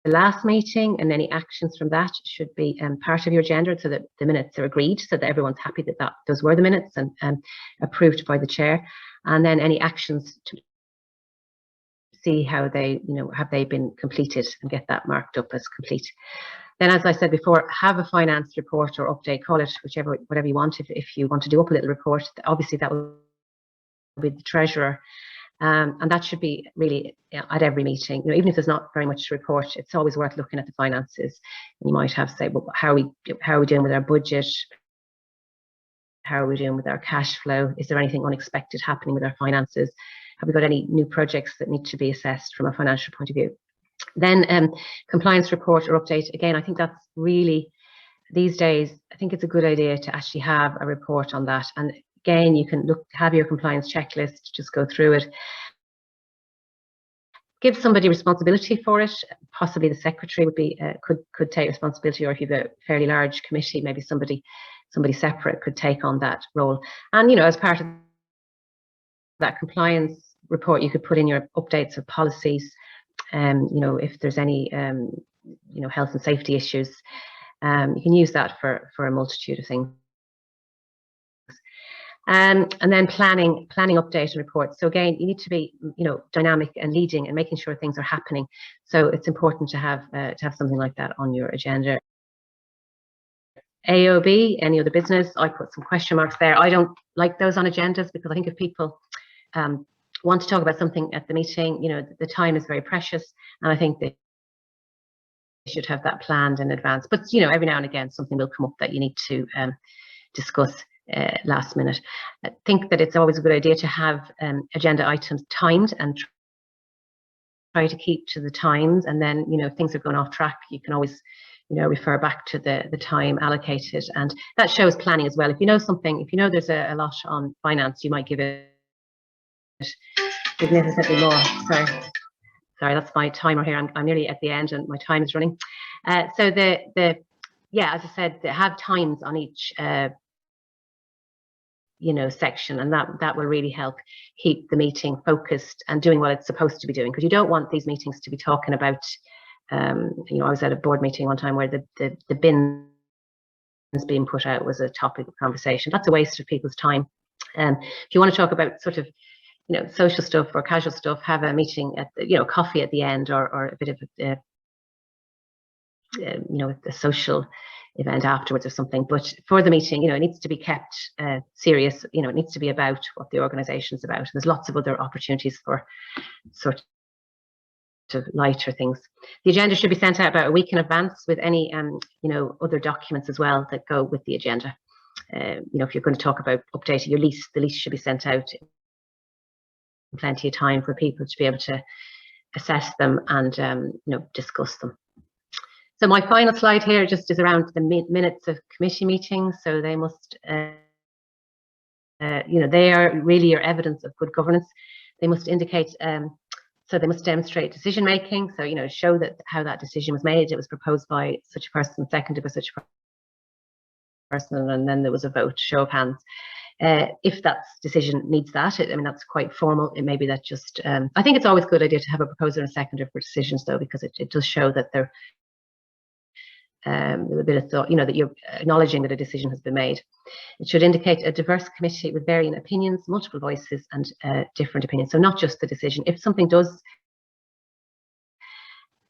last meeting and any actions from that should be part of your agenda, so that the minutes are agreed, so that everyone's happy that those were the minutes and approved by the chair. And then any actions to see how they, you know, have they been completed, and get that marked up as complete. Then, as I said before, have a finance report or update, call it whatever you want. If you want to do up a little report, obviously that will be the treasurer, and that should be really at every meeting. You know, even if there's not very much to report, it's always worth looking at the finances. And you might have to say, well, how are we doing with our budget? How are we doing with our cash flow? Is there anything unexpected happening with our finances? Have we got any new projects that need to be assessed from a financial point of view? Then compliance report or update. Again, I think that's really, these days, I think it's a good idea to actually have a report on that. And again, you can have your compliance checklist, just go through it. Give somebody responsibility for it. Possibly the secretary would be could take responsibility, or if you've a fairly large committee, maybe somebody separate could take on that role. And, you know, as part of that compliance report, you could put in your updates of policies. You know, if there's any you know, health and safety issues, you can use that for a multitude of things. And then planning update and reports. So again, you need to be, you know, dynamic and leading and making sure things are happening. So it's important to have something like that on your agenda. AOB, any other business, I put some question marks there. I don't like those on agendas, because I think if people want to talk about something at the meeting, you know, the time is very precious, and I think they should have that planned in advance. But, you know, every now and again something will come up that you need to discuss last minute. I think that it's always a good idea to have agenda items timed, and try to keep to the times. And then, you know, if things are going off track, you can always, you know, refer back to the time allocated, and that shows planning as well. If you know something, if you know there's a lot on finance, you might give it significantly more. Sorry, that's my timer here. I'm nearly at the end and my time is running. So yeah, as I said, have times on each you know, section, and that will really help keep the meeting focused and doing what it's supposed to be doing, because you don't want these meetings to be talking about you know, I was at a board meeting one time where the bins being put out was a topic of conversation. That's a waste of people's time. If you want to talk about sort of, you know, social stuff or casual stuff, have a meeting at the, you know, coffee at the end, or a bit of you know, a social event afterwards or something. But for the meeting, you know, it needs to be kept serious. You know, it needs to be about what the organisation is about. There's lots of other opportunities for sort of lighter things. The agenda should be sent out about a week in advance, with any you know, other documents as well that go with the agenda. You know, if you're going to talk about updating your lease, the lease should be sent out in plenty of time for people to be able to assess them and you know, discuss them. So my final slide here just is around the minutes of committee meetings. So they must, you know, refer back to the time allocated, and that should be you know, they are really your evidence of good governance. They must indicate, so they must demonstrate decision making. So, you know, show that how that decision was made. It was proposed by such a person, seconded by such a person, and then there was a vote, show of hands. If that decision needs that, I mean, that's quite formal. It may be that just, I think it's always a good idea to have a proposer and a seconder for decisions, though, because it does show that they're a bit of thought, you know, that you're acknowledging that a decision has been made. It should indicate a diverse committee with varying opinions, multiple voices, and different opinions. So not just the decision. If something does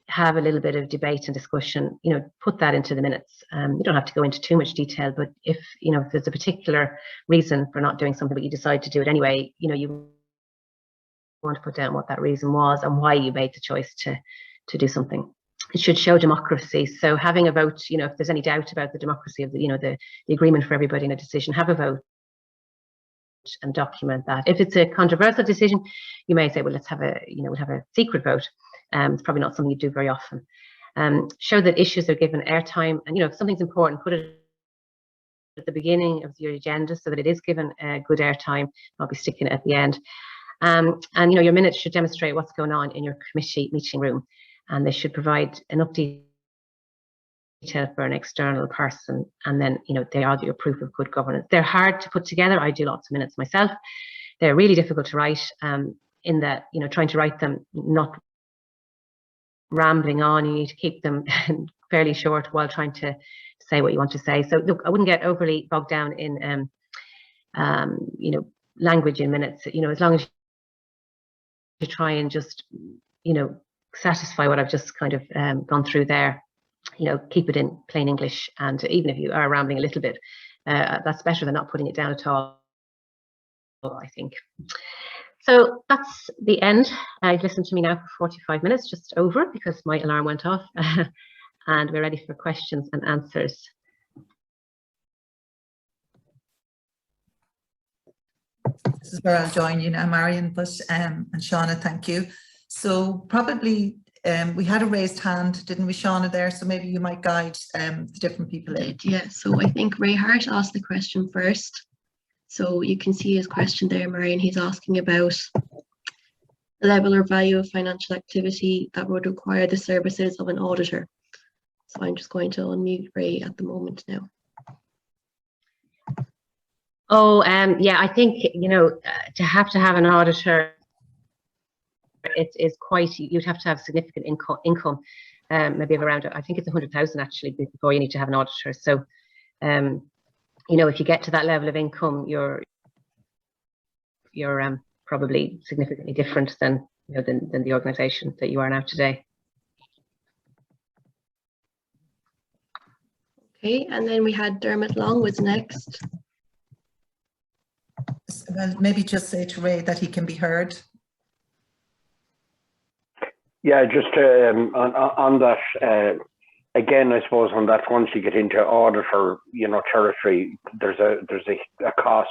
have a little bit of debate and discussion, you know, put that into the minutes. You don't have to go into too much detail, but if, you know, if there's a particular reason for not doing something, but you decide to do it anyway, you know, you want to put down what that reason was and why you made the choice to do something. It should show democracy. So having a vote, you know, if there's any doubt about the democracy of the, you know, the agreement for everybody in a decision, have a vote and document that. If it's a controversial decision, you may say, well, let's have a, you know, we'll have a secret vote. It's probably not something you do very often. Show that issues are given airtime, and, you know, if something's important, put it at the beginning of your agenda so that it is given good airtime, not be sticking it at the end. And, you know, your minutes should demonstrate what's going on in your committee meeting room, and they should provide enough detail for an external person, and then, you know, they are your proof of good governance. They're hard to put together. I do lots of minutes myself. They're really difficult to write, in that, you know, trying to write them not rambling on, you need to keep them fairly short while trying to say what you want to say. So look, I wouldn't get overly bogged down in you know, language in minutes. You know, as long as you try and just, you know, satisfy what I've just kind of gone through there, you know, keep it in plain English. And even if you are rambling a little bit, that's better than not putting it down at all, I think. So that's the end. You've listened to me now for 45 minutes, just over, because my alarm went off. And we're ready for questions and answers. This is where I'll join you now, Marian, but and Shauna, thank you. So probably we had a raised hand, didn't we, Shauna, there? So maybe you might guide the different people in. Yeah, so I think Ray Hart asked the question first. So you can see his question there, Marian. He's asking about the level or value of financial activity that would require the services of an auditor. So I'm just going to unmute Ray at the moment now. Oh, yeah, I think, you know, to have an auditor, it is quite, you'd have to have significant income, maybe of around, I think it's 100,000 actually before you need to have an auditor. So, you know, if you get to that level of income, you're probably significantly different than, you know, than the organisation that you are now today. Okay, and then we had Dermot Long was next. Well, maybe just say to Ray that he can be heard. Yeah, just on that, again, I suppose on that, once you get into auditor, you know, territory, there's a cost.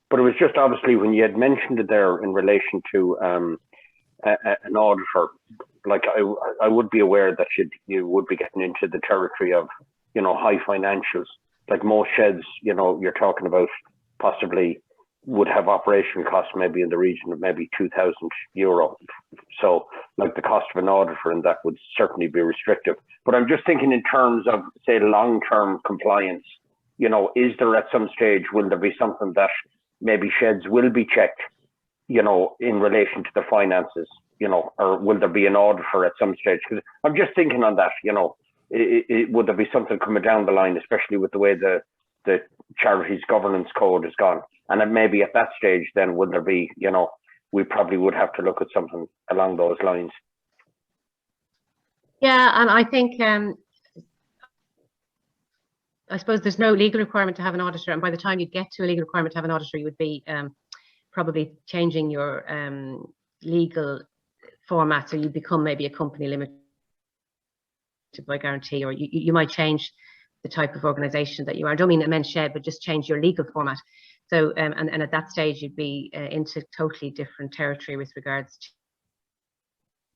But it was just obviously when you had mentioned it there in relation to an auditor, like I would be aware that you would be getting into the territory of, you know, high financials. Like most sheds, you know, you're talking about possibly would have operation costs maybe in the region of maybe €2,000. So like the cost of an auditor, and that would certainly be restrictive. But I'm just thinking in terms of, say, long-term compliance, you know, is there at some stage, will there be something that maybe sheds will be checked, you know, in relation to the finances, you know, or will there be an auditor at some stage? Because I'm just thinking on that, you know, would there be something coming down the line, especially with the way the charities governance code has gone? And then maybe at that stage, then would there be, you know, we probably would have to look at something along those lines. Yeah, and I think, I suppose there's no legal requirement to have an auditor, and by the time you get to a legal requirement to have an auditor, you would be probably changing your legal format, so you become maybe a company limited by guarantee, or you might change the type of organisation that you are. I don't mean amend shed, but just change your legal format. So, and at that stage, you'd be into totally different territory with regards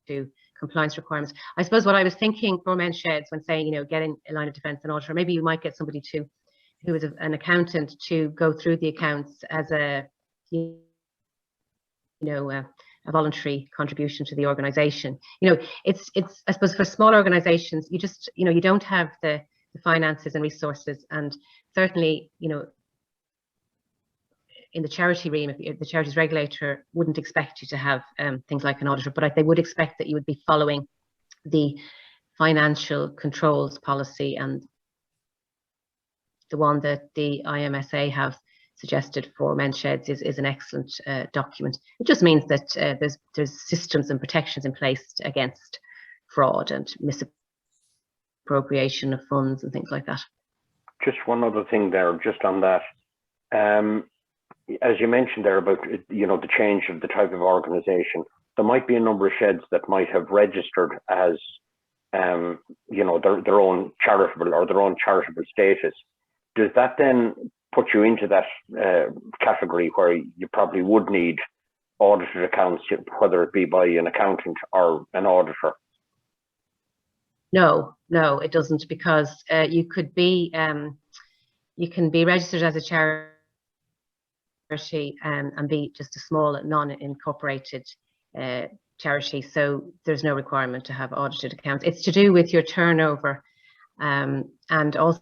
to compliance requirements. I suppose what I was thinking for amend sheds when saying, you know, getting a line of defence and auditor, maybe you might get somebody who is an accountant to go through the accounts as a a voluntary contribution to the organization. It's I suppose for small organizations, you just, you don't have the finances and resources, and certainly, in the charity realm, if the charities regulator wouldn't expect you to have things like an auditor, but they would expect that you would be following the financial controls policy, and the one that the IMSA have suggested for men's sheds is an excellent document. It just means that there's systems and protections in place against fraud and misappropriation of funds and things like that. Just one other thing there, just on that. As you mentioned there about, the change of the type of organisation, there might be a number of sheds that might have registered as, their own charitable or their own charitable status. Does that then put you into that category where you probably would need audited accounts, whether it be by an accountant or an auditor? No, it doesn't, because you can be registered as a charity and be just a small non-incorporated charity. So there's no requirement to have audited accounts. It's to do with your turnover, and also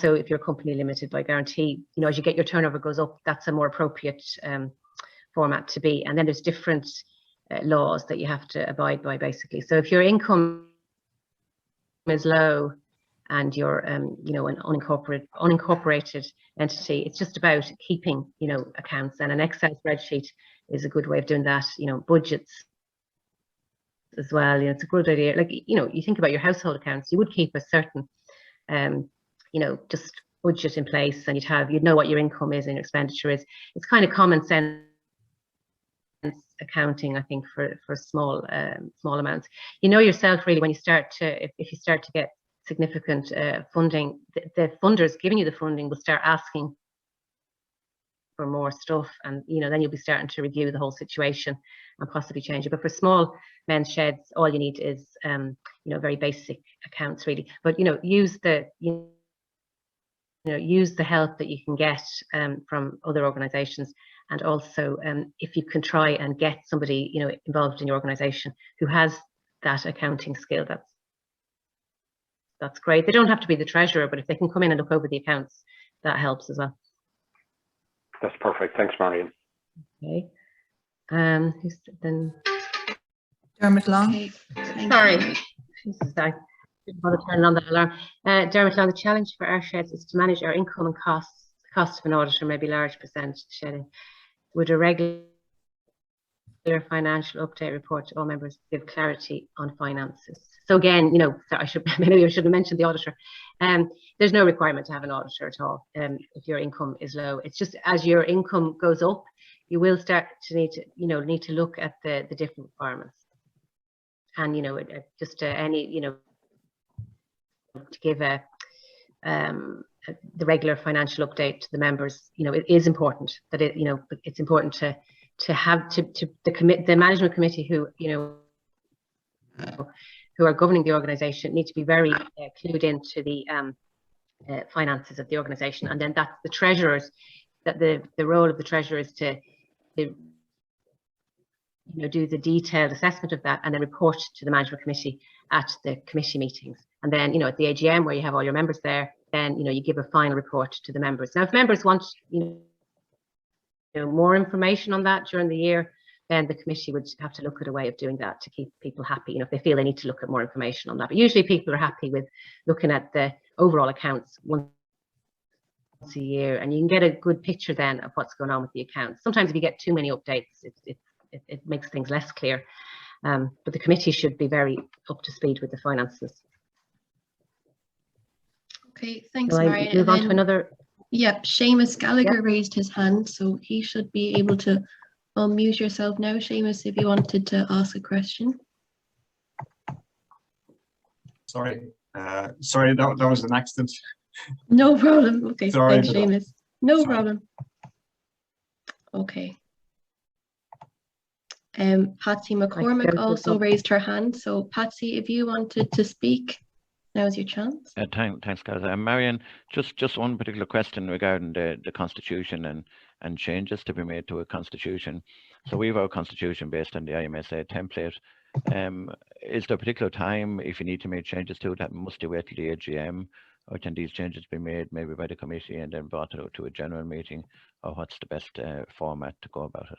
if you're company limited by guarantee, as you get your turnover goes up, that's a more appropriate format to be. And then there's different laws that you have to abide by, basically. So if your income is low and you're an unincorporated entity, it's just about keeping accounts, and an Excel spreadsheet is a good way of doing that. Budgets as well. It's a good idea. Like, you think about your household accounts, you would keep a certain just budget in place, and you'd know what your income is and your expenditure is. It's kind of common sense accounting, I think, for small amounts. Yourself really when you start to, if you start to get significant funding, the funders giving you the funding will start asking for more stuff, and then you'll be starting to review the whole situation and possibly change it. But for small men's sheds, all you need is very basic accounts, really. But use the use the help that you can get from other organizations, and also if you can try and get somebody involved in your organization who has that accounting skill, that's great. They don't have to be the treasurer, but if they can come in and look over the accounts, that helps as well. That's perfect. Thanks, Marian. Okay. Who's then? Dermot Long. Okay, Sorry. Jesus, I didn't want to turn on that alarm. Dermot Long, the challenge for our sheds is to manage our income and costs. The cost of an auditor may be large percentage shedding. Would a regular financial update report to all members give clarity on finances? So again, maybe I should have mentioned the auditor. There's no requirement to have an auditor at all if your income is low. It's just as your income goes up, you will start to need to look at the different requirements, and to give the regular financial update to the members. It is important that it's important to have the management committee who are governing the organisation need to be very clued into the finances of the organisation, and then that's the treasurers. That the role of the treasurer is to do the detailed assessment of that, and then report to the management committee at the committee meetings, and then at the AGM where you have all your members there, then you give a final report to the members. Now, if members want more information on that during the year, then the committee would have to look at a way of doing that to keep people happy, if they feel they need to look at more information on that. But usually people are happy with looking at the overall accounts once a year, and you can get a good picture then of what's going on with the accounts. Sometimes if you get too many updates, it makes things less clear. But the committee should be very up to speed with the finances. Okay, thanks, Shall Marian. I move on to another? Yep, Seamus Gallagher raised his hand, so he should be able to unmute yourself now, Seamus, if you wanted to ask a question. Sorry, that was an accident. No problem. Okay, Sorry, thanks, Seamus. No problem. Okay. Patsy McCormick also raised her hand. So Patsy, if you wanted to speak. Now's your chance. Thanks, guys. Marian, just one particular question regarding the constitution and changes to be made to a constitution. So we have our constitution based on the IMSA template. Is there a particular time if you need to make changes to it that must you wait till the AGM, or can these changes be made maybe by the committee and then brought to a general meeting, or what's the best format to go about it?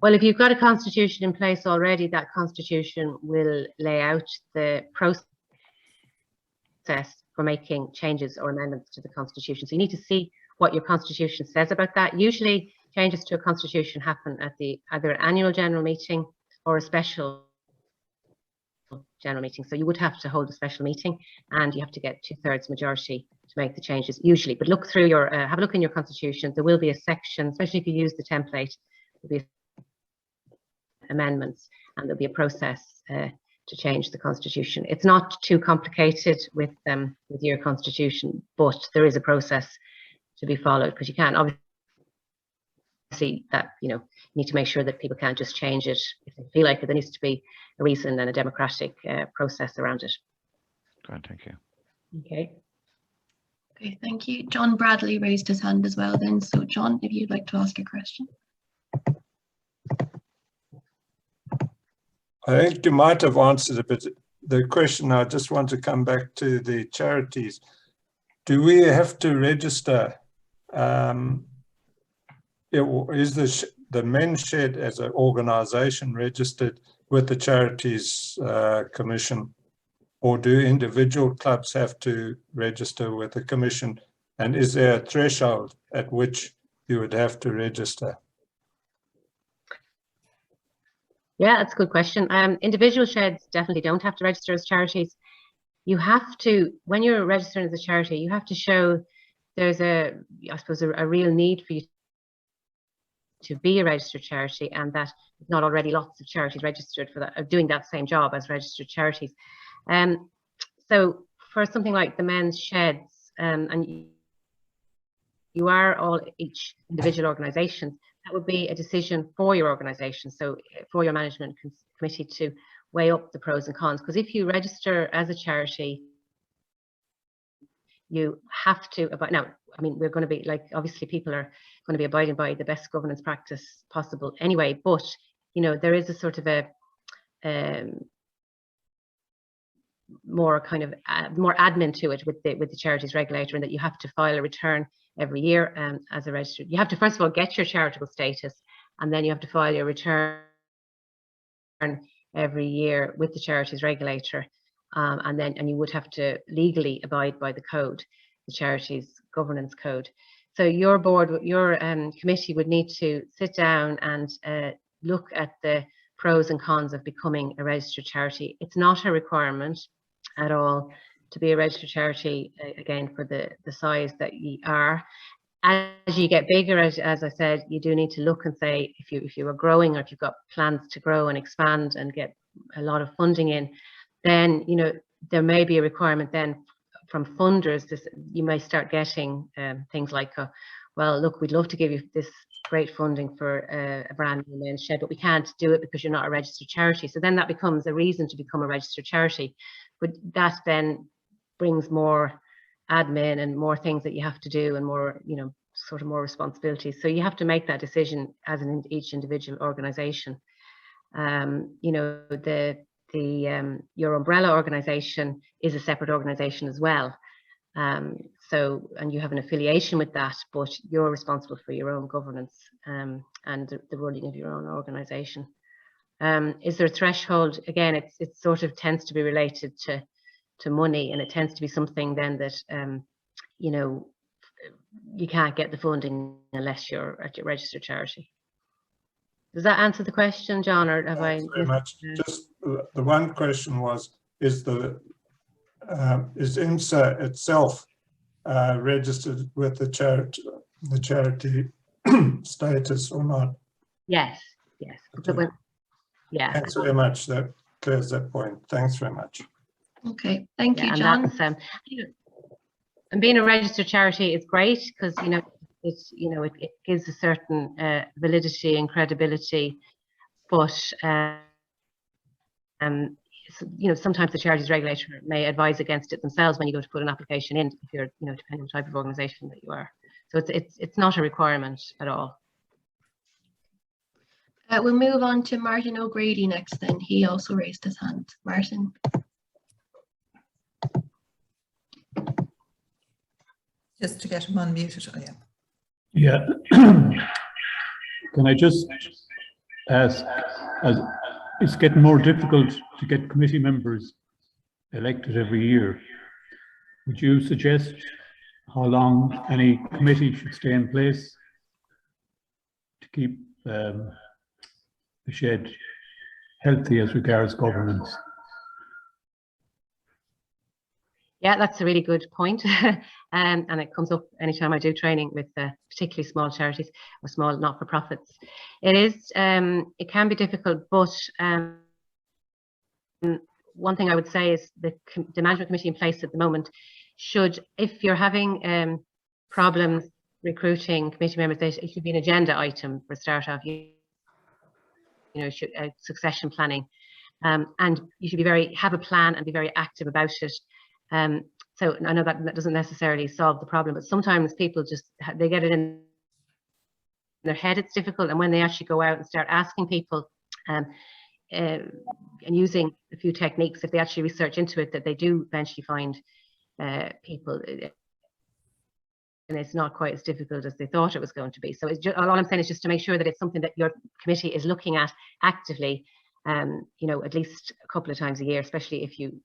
Well, if you've got a constitution in place already, that constitution will lay out the process for making changes or amendments to the constitution. So you need to see what your constitution says about that. Usually changes to a constitution happen at either an annual general meeting or a special general meeting. So you would have to hold a special meeting and you have to get 2/3 majority to make the changes usually. But look through your, have a look in your constitution. There will be a section, especially if you use the template, there'll be amendments and there'll be a process to change the constitution. It's not too complicated with your constitution, but there is a process to be followed, because you can't obviously that, you need to make sure that people can't just change it if they feel like it. There needs to be a reason and a democratic process around it. Great, thank you. Okay. Okay, thank you. John Bradley raised his hand as well then. So John, if you'd like to ask a question. I think you might have answered it, but the question, I just want to come back to the charities. Do we have to register? Is the Men's Shed as an organisation registered with the Charities Commission, or do individual clubs have to register with the Commission? And is there a threshold at which you would have to register? Yeah, that's a good question. Individual sheds definitely don't have to register as charities. You have to, when you're registering as a charity, you have to show there's I suppose, a real need for you to be a registered charity, and that not already lots of charities registered for that, doing that same job as registered charities. So for something like the Men's Sheds, and you are all each individual organisation, that would be a decision for your organisation, so for your management committee to weigh up the pros and cons. Because if you register as a charity, you have to abide. Now, I mean, we're going to be like, obviously people are going to be abiding by the best governance practice possible anyway, but there is a sort of a more kind of more admin to it with the charities regulator, and that you have to file a return every year as a registered. You have to first of all get your charitable status, and then you have to file your return every year with the charities regulator, and you would have to legally abide by the code, the charities governance code. So your board, your committee would need to sit down and look at the pros and cons of becoming a registered charity. It's not a requirement at all to be a registered charity, again, for the size that you are. As you get bigger, as I said, you do need to look and say, if you are growing, or if you've got plans to grow and expand and get a lot of funding in, then there may be a requirement then from funders. You may start getting things like, well, look, we'd love to give you this great funding for a brand new Men's Shed, but we can't do it because you're not a registered charity. So then that becomes a reason to become a registered charity, but that then brings more admin and more things that you have to do, and more, sort of more responsibilities. So you have to make that decision as each individual organisation. Your umbrella organisation is a separate organisation as well. And you have an affiliation with that, but you're responsible for your own governance and the running of your own organisation. Is there a threshold? Again, it sort of tends to be related to money, and it tends to be something then that you can't get the funding unless you're at your registered charity. Does that answer the question, John, or have I? Very much. Just the one question was: is IMSA itself registered with the charity status or not? Yes. Okay. Yeah. Thanks very much. That clears that point. Thanks very much. Okay, thank you, John. And being a registered charity is great, because it gives a certain validity and credibility, but sometimes the charities regulator may advise against it themselves when you go to put an application in, if you're, depending on the type of organisation that you are. So it's not a requirement at all. We'll move on to Martin O'Grady next then. He also raised his hand. Martin. Just to get him unmuted. Oh, yeah. Yeah. Can I just ask, as it's getting more difficult to get committee members elected every year, would you suggest how long any committee should stay in place to keep the shed healthy as regards governance? Yeah, that's a really good point. And it comes up anytime I do training with particularly small charities or small not-for-profits. It can be difficult, but one thing I would say is the management committee in place at the moment should, if you're having problems recruiting committee members, it should be an agenda item for start off. Succession planning, and you should have a plan and be very active about it. So I know that doesn't necessarily solve the problem, but sometimes people they get it in their head it's difficult, and when they actually go out and start asking people and using a few techniques, if they actually research into it, that they do eventually find people, and it's not quite as difficult as they thought it was going to be. So it's all I'm saying is just to make sure that it's something that your committee is looking at actively, at least a couple of times a year, especially if you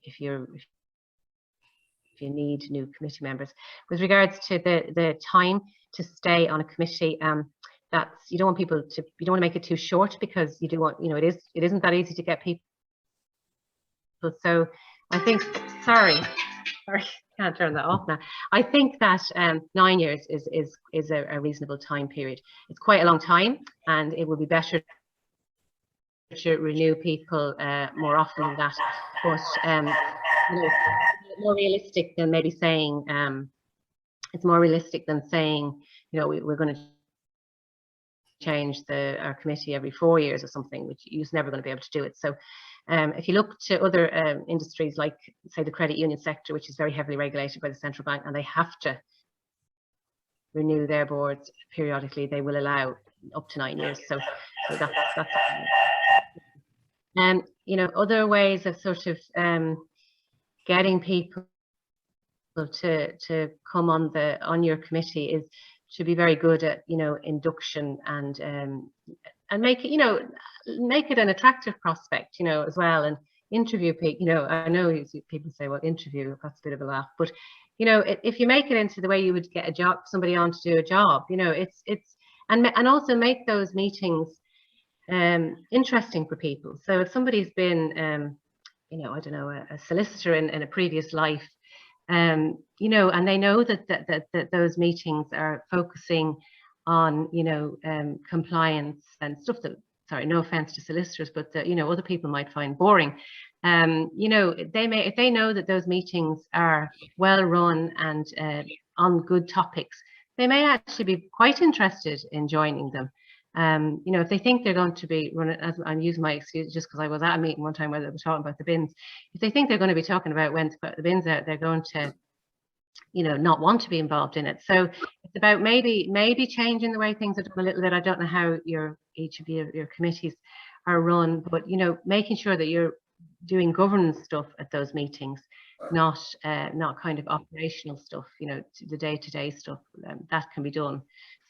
need new committee members. With regards to the time to stay on a committee, you don't want to make it too short, because you do want, it isn't that easy to get people. So I think, sorry, can't turn that off now. I think that 9 years is a reasonable time period. It's quite a long time, and it would be better to renew people more often than that. But more realistic than maybe saying it's more realistic than saying we're going to change our committee every 4 years or something, which you're never going to be able to do it. So if you look to other industries, like say the credit union sector, which is very heavily regulated by the central bank, and they have to renew their boards periodically, they will allow up to 9 years. So that's other ways of sort of getting people to come on your committee is to be very good at induction and make it make it an attractive prospect as well, and interview people. I know people say, well, interview, that's a bit of a laugh, but if you make it into the way you would get somebody on to do a job, and also make those meetings interesting for people. So if somebody's been I don't know, a solicitor in a previous life, and they know that those meetings are focusing on compliance and stuff that, sorry, no offense to solicitors, but that other people might find boring. If they know that those meetings are well run and on good topics, they may actually be quite interested in joining them. If they think they're going to be running, as I'm using my excuse just because I was at a meeting one time where they were talking about the bins, if they think they're going to be talking about when to put the bins out, they're going to not want to be involved in it. So it's about maybe changing the way things are done a little bit. I don't know how each of your committees are run, but making sure that you're doing governance stuff at those meetings, not kind of operational stuff, the day-to-day stuff. That can be done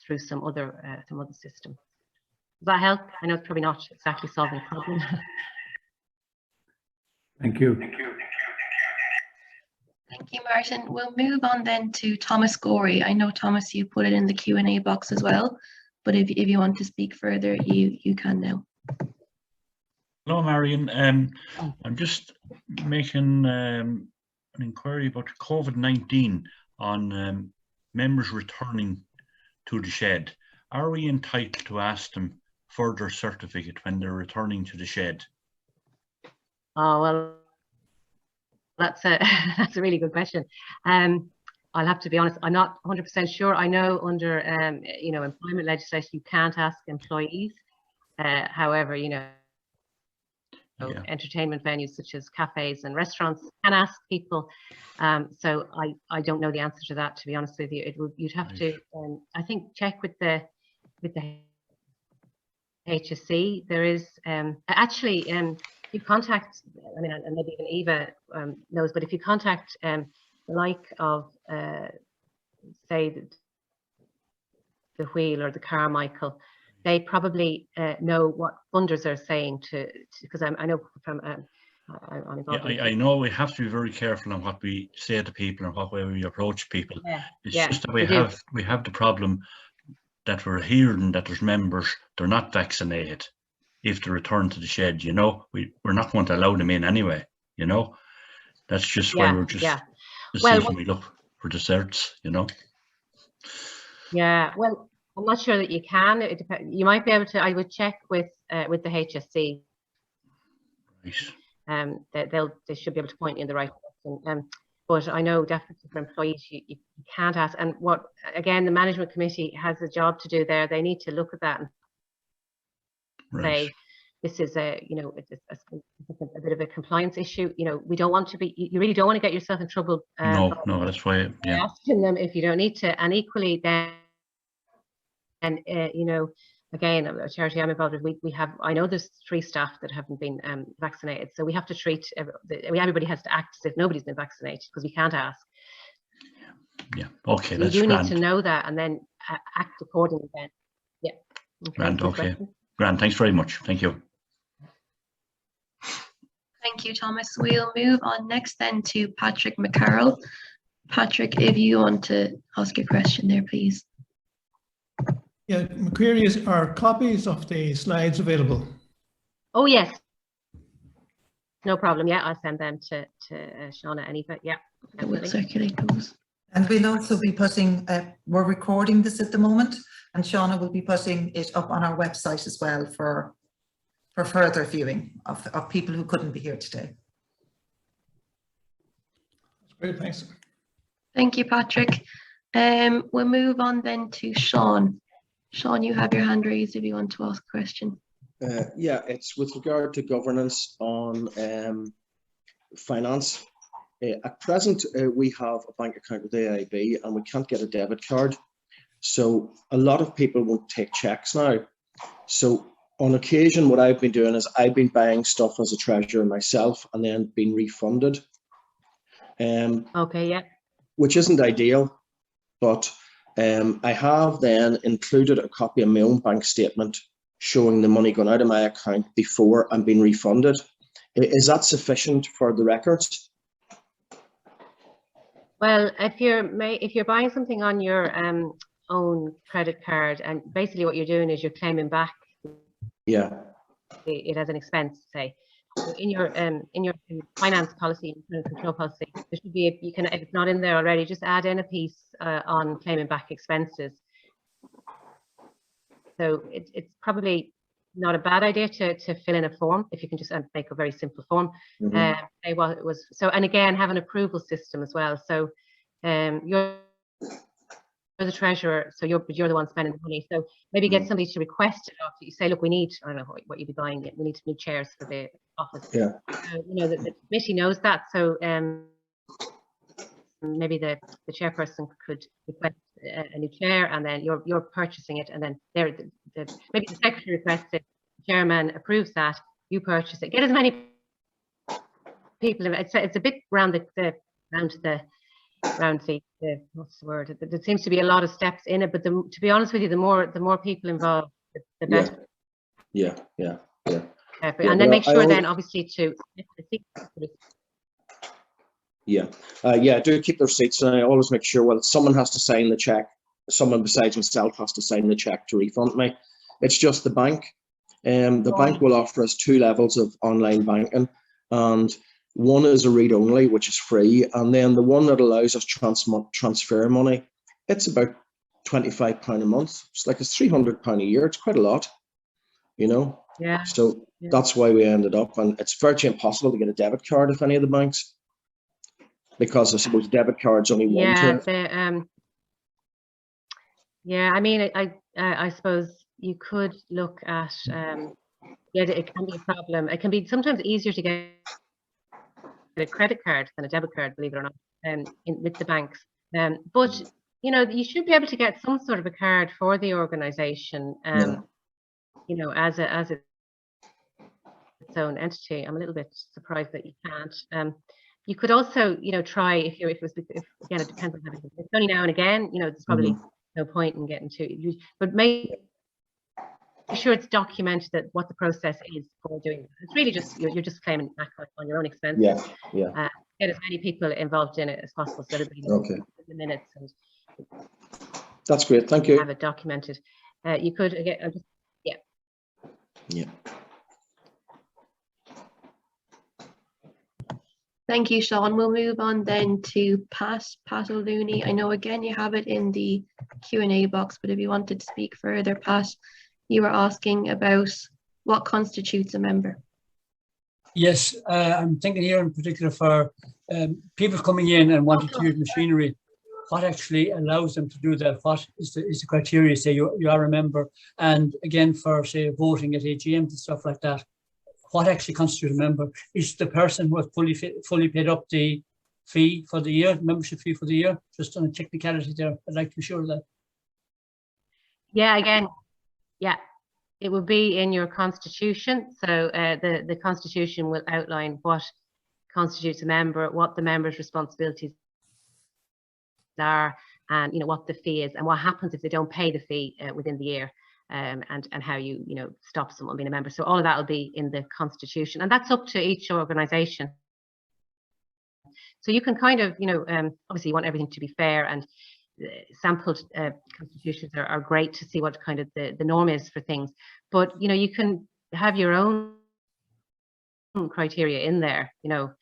through some other system. Does that help? I know it's probably not exactly solving the problem. Thank you. Thank you, Martin. We'll move on then to Thomas Gorey. I know, Thomas, you put it in the Q&A box as well, but if you want to speak further, you can now. Hello, Marian. I'm just making an inquiry about COVID-19 on members returning to the shed. Are we entitled to ask them for their certificate when they're returning to the shed? Oh, well, that's a really good question. I'll have to be honest, I'm not 100% sure. I know under employment legislation you can't ask employees. However, Yeah. entertainment venues such as cafes and restaurants can ask people. So I don't know the answer to that, to be honest with you. You'd have to, I think, check with the HSC. There is actually, you contact, I mean, and maybe even Eva knows, but if you contact the like of, say, the Wheel or the Carmichael, they probably know what funders are saying because I know from I'm involved. Yeah, I know we have to be very careful on what we say to people and what way we approach people. It's just that we have the problem that we're hearing that there's members, they're not vaccinated. If they return to the shed, you know, we're not going to allow them in anyway, you know. That's just why we're just when we look for desserts, you know. Yeah, well, I'm not sure that you can. It you might be able to. I would check with the HSC. Right. They should be able to point you in the right direction. But I know definitely for employees, you can't ask. And what, again, the management committee has a job to do there. They need to look at that and say, this is it's a bit of a compliance issue. You know, we don't want to be, you really don't want to get yourself in trouble. No, that's why, asking them if you don't need to. And equally then, you know, again, a charity I'm involved with, we have, I know there's 3 staff that haven't been vaccinated. So we have to treat, everybody has to act as if nobody's been vaccinated because we can't ask. Yeah, okay, that's grand. You do need to know that and then act accordingly then. Yeah. Okay. Grand, okay. Grand, thanks very much. Thank you. Thank you, Thomas. We'll move on next then to Patrick McCarroll. Patrick, if you want to ask a question there, please. Yeah, my query is, are copies of the slides available? Oh, yes. No problem. Yeah, I'll send them to Shauna and Eva. Yeah. I will circulate those. And we'll also be putting, we're recording this at the moment, and Shauna will be putting it up on our website as well for further viewing of people who couldn't be here today. That's great, thanks. Thank you, Patrick. We'll move on then to Sean. Sean, you have your hand raised if you want to ask a question. Yeah, it's with regard to governance on finance. At present, we have a bank account with AIB and we can't get a debit card. So a lot of people won't take checks now. So on occasion, what I've been doing is I've been buying stuff as a treasurer myself and then being refunded. Okay, yeah. Which isn't ideal, but I have then included a copy of my own bank statement showing the money going out of my account before I'm being refunded. Is that sufficient for the records? Well, if you're buying something on your own credit card, and basically what you're doing is you're claiming back. Yeah. It as an expense, say. In your finance policy, control policy, there should be you can, if it's not in there already, just add in a piece on claiming back expenses. So it's probably not a bad idea to fill in a form if you can just make a very simple form. Say what it was. So, and again, have an approval system as well. So you're the treasurer, so you're the one spending the money. So maybe get somebody to request it. You say, look, we need, I don't know what you'd be buying. We need new chairs for the office. Yeah. You know, the committee knows that. So maybe the chairperson could request a new chair, and then you're purchasing it, and then maybe the secretary requests it, the chairman approves that, you purchase it. Get as many people. It's a bit round the what's the word? There seems to be a lot of steps in it, but to be honest with you, the more people involved, the better. Yeah. And then make sure then, obviously, to do keep their receipts, and I always make sure, well, someone has to sign the check. Someone besides myself has to sign the check to refund me. It's just the bank. The bank will offer us 2 levels of online banking, and one is a read only, which is free, and then the one that allows us transfer money, it's about £25 a month. It's like it's £300 a year. It's quite a lot, you know. Yeah. So that's why we ended up, and it's virtually impossible to get a debit card with any of the banks, because I suppose debit cards only one term. Yeah, I mean, I suppose you could look at yeah, it can be a problem. It can be sometimes easier to get a credit card than a debit card, believe it or not, with the banks. But you know, you should be able to get some sort of a card for the organisation. You know, as its own entity. I'm a little bit surprised that you can't. You could also, you know, try if again, it depends on how it's only now and again. You know, there's probably no point in getting to, but make sure it's documented that what the process is for doing it. It's really just you're just claiming back on your own expenses. Get as many people involved in it as possible, so everybody knows the minutes, and that's great. Thank you. Have it documented. You could again, yeah. Thank you, Sean. We'll move on then to Pat O'Looney. I know again you have it in the Q&A box, but if you wanted to speak further, Pat, you were asking about what constitutes a member. Yes, I'm thinking here in particular for people coming in and wanting to use machinery. What actually allows them to do that? What is the criteria? Say you are a member, and again for say voting at AGMs and stuff like that. What actually constitutes a member? Is the person who has fully paid up the fee for the year, membership fee for the year? Just on a technicality there, I'd like to be sure of that. Yeah, again, yeah, it will be in your constitution. So the constitution will outline what constitutes a member, what the member's responsibilities are, and you know what the fee is, and what happens if they don't pay the fee within the year. And how you know stop someone being a member. So all of that will be in the constitution, and that's up to each organisation. So you can kind of, you know, obviously you want everything to be fair, and sampled constitutions are great to see what kind of the norm is for things. But you know, you can have your own criteria in there, you know.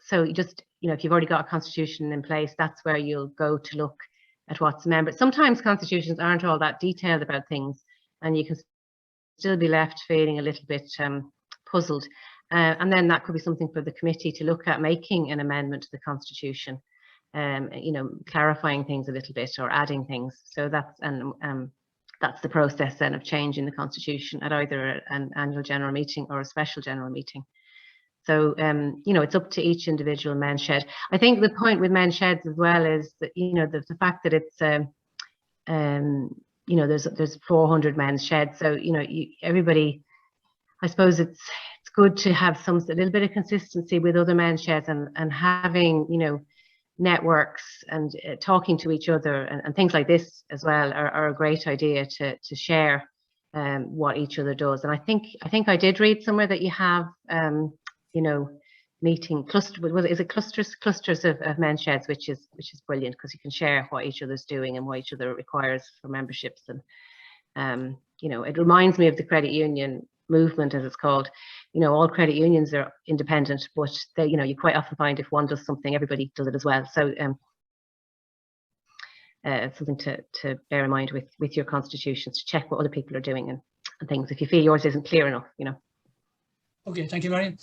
So you just, you know, if you've already got a constitution in place, that's where you'll go to look at what's a member. Sometimes constitutions aren't all that detailed about things, and you can still be left feeling a little bit puzzled. And then that could be something for the committee to look at, making an amendment to the constitution, you know, clarifying things a little bit or adding things. So that's that's the process then of changing the constitution at either an annual general meeting or a special general meeting. So, you know, it's up to each individual men's shed. I think the point with men's sheds as well is that, you know, the fact that it's, you know, there's 400 men's sheds. So, you know, everybody, I suppose it's good to have a little bit of consistency with other men's sheds, and having, you know, networks and talking to each other and things like this as well are a great idea to share what each other does. And I think I did read somewhere that you have, you know, meeting clusters of men's sheds, which is brilliant, because you can share what each other's doing and what each other requires for memberships. And you know, it reminds me of the credit union movement, as it's called. You know, all credit unions are independent, but they, you know, you quite often find if one does something, everybody does it as well. So it's something to bear in mind with your constitutions, to check what other people are doing and things if you feel yours isn't clear enough, you know. Okay, thank you, Marian.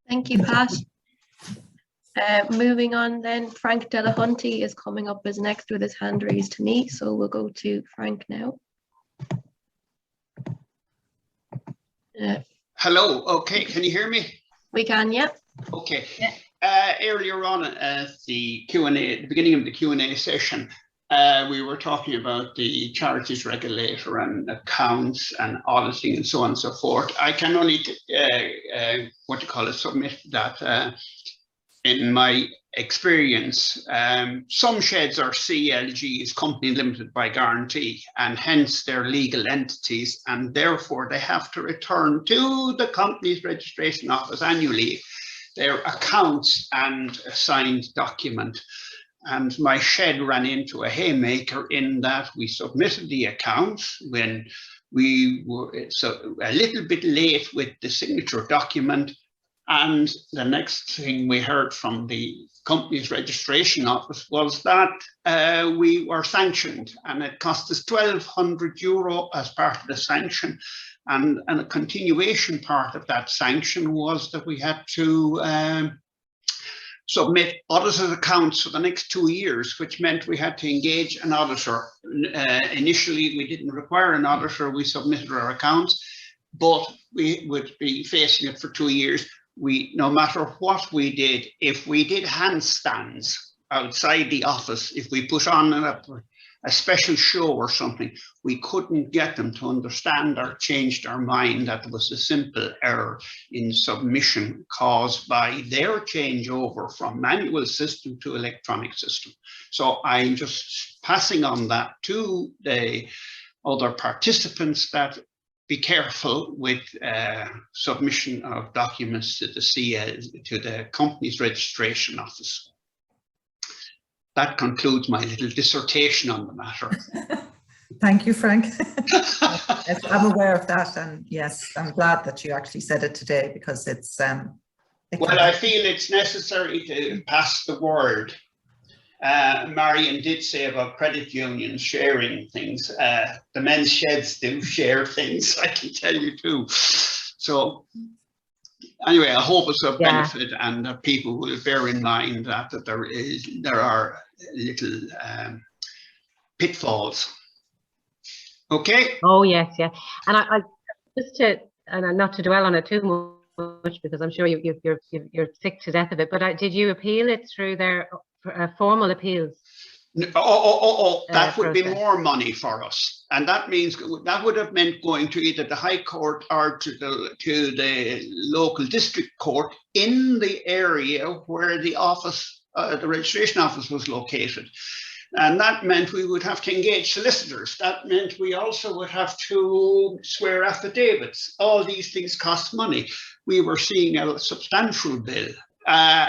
Thank you, Pat. Moving on then, Frank Delahunty is coming up as next with his hand raised to me, so we'll go to Frank now. Hello, okay, can you hear me? We can, yeah. Okay. Earlier on at the Q&A, at the beginning of the Q&A session, we were talking about the charities regulator and accounts and auditing and so on and so forth. I can only, submit that in my experience, some sheds are CLGs, company limited by guarantee, and hence they're legal entities, and therefore they have to return to the company's registration office annually their accounts and a signed document. And my shed ran into a haymaker in that we submitted the accounts when we were a little bit late with the signature document. And the next thing we heard from the company's registration office was that we were sanctioned, and it cost us €1,200 as part of the sanction. And a continuation part of that sanction was that we had to submit audited accounts for the next 2 years, which meant we had to engage an auditor. Initially, we didn't require an auditor. We submitted our accounts. but we would be facing it for 2 years. No matter what we did, if we did handstands outside the office, if we put on a special show or something, we couldn't get them to understand or change their mind that there was a simple error in submission caused by their changeover from manual system to electronic system. So I'm just passing on that to the other participants, that be careful with submission of documents to the to the company's registration office. That concludes my little dissertation on the matter. Thank you, Frank. Yes, I'm aware of that, and yes, I'm glad that you actually said it today, because it's well, I feel it's necessary to pass the word. Marian did say about credit unions sharing things. The men's sheds do share things, I can tell you too. So anyway, I hope it's of benefit, and that people will bear in mind that there are little pitfalls. Okay. Oh yes, yeah. And I just to, and not to dwell on it too much, because I'm sure you're sick to death of it. But did you appeal it through their formal appeals? That would be more money for us, and that means that would have meant going to either the High Court or to the local district court in the area where the office, the registration office, was located. And that meant we would have to engage solicitors. That meant we also would have to swear affidavits. All these things cost money. We were seeing a substantial bill.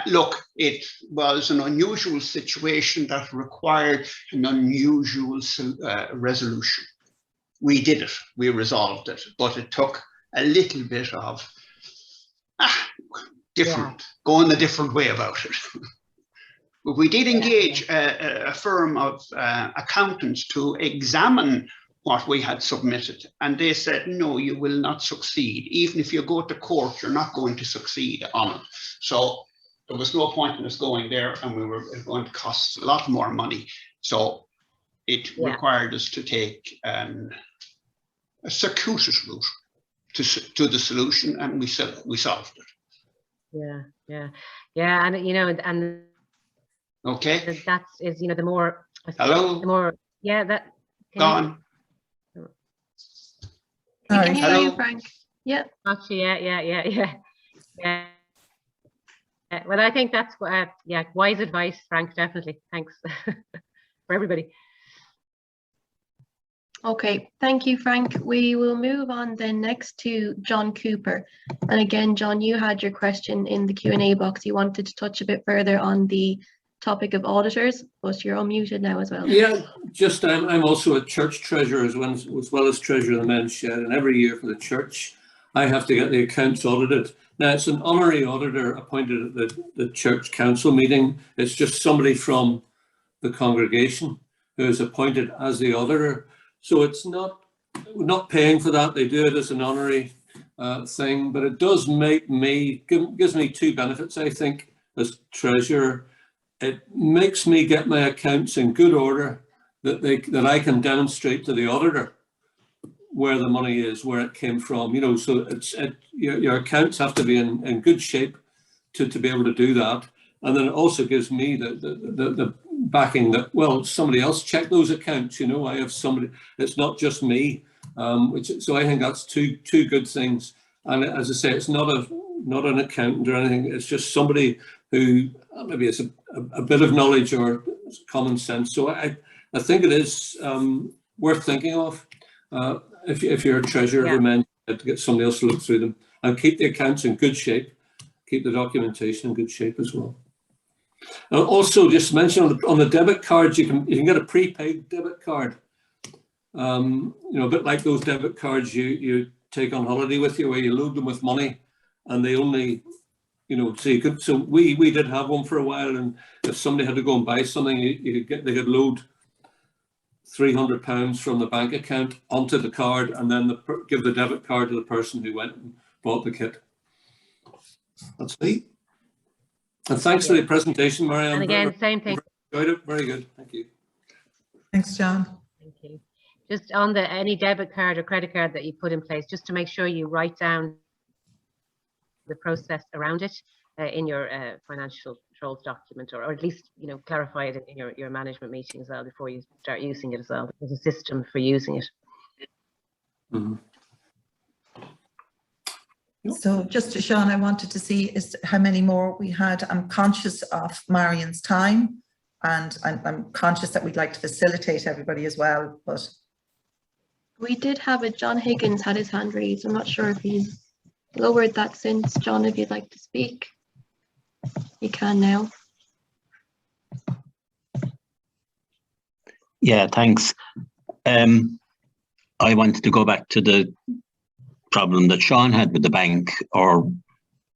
Look, it was an unusual situation that required an unusual resolution. We did it, we resolved it, but it took a little bit of going a different way about it. But we did engage a firm of accountants to examine what we had submitted, and they said, no, you will not succeed. Even if you go to court, you're not going to succeed on it. So there was no point in us going there, and we were going to cost a lot more money. So it required us to take a circuitous route to the solution, and we solved it. Yeah, and you know, and okay, that is, you know, the more. Hello. The more, that. Gone. Can you hear you, Frank? Yeah. Actually, yeah. Well, I think that's wise advice, Frank. Definitely. Thanks for everybody. Okay, thank you, Frank. We will move on then next to John Cooper. And again, John, you had your question in the Q&A box. You wanted to touch a bit further on the topic of auditors, but you're unmuted now as well. Yeah, just I'm also a church treasurer as well as treasurer of the men's shed, and every year for the church I have to get the accounts audited. Now it's an honorary auditor appointed at the church council meeting. It's just somebody from the congregation who is appointed as the auditor. So it's not paying for that. They do it as an honorary thing, but it does make me, gives me two benefits, I think, as treasurer. It makes me get my accounts in good order, that I can demonstrate to the auditor where the money is, where it came from. You know, so your accounts have to be in good shape to be able to do that. And then it also gives me the backing that, well, somebody else check those accounts. You know, I have somebody. It's not just me. So I think that's two good things. And as I say, it's not an accountant or anything. It's just somebody who maybe has a bit of knowledge or common sense. So I think it is worth thinking of if you're a treasurer of the men, to get somebody else to look through them and keep the accounts in good shape, keep the documentation in good shape as well. Also, just mention on the debit cards, you can get a prepaid debit card. You know, a bit like those debit cards you take on holiday with you, where you load them with money, and they only, you know, so we did have one for a while, and if somebody had to go and buy something, they could load £300 from the bank account onto the card, and then give the debit card to the person who went and bought the kit. That's neat. And thanks for the presentation, Marian. And again, same thing. Enjoyed it. Very good. Thank you. Thanks, John. Thank you. just on any debit card or credit card that you put in place, just to make sure you write down the process around it in your financial controls document, or at least, you know, clarify it in your management meeting as well before you start using it as well. There's a system for using it. Mm-hmm. So just Sean, I wanted to see is how many more we had. I'm conscious of Marian's time, and I'm conscious that we'd like to facilitate everybody as well, but We did have it. John Higgins had his hand raised. I'm not sure if he's lowered that since. John, if you'd like to speak, you can now. Yeah, thanks. I wanted to go back to the problem that Sean had with the bank. Our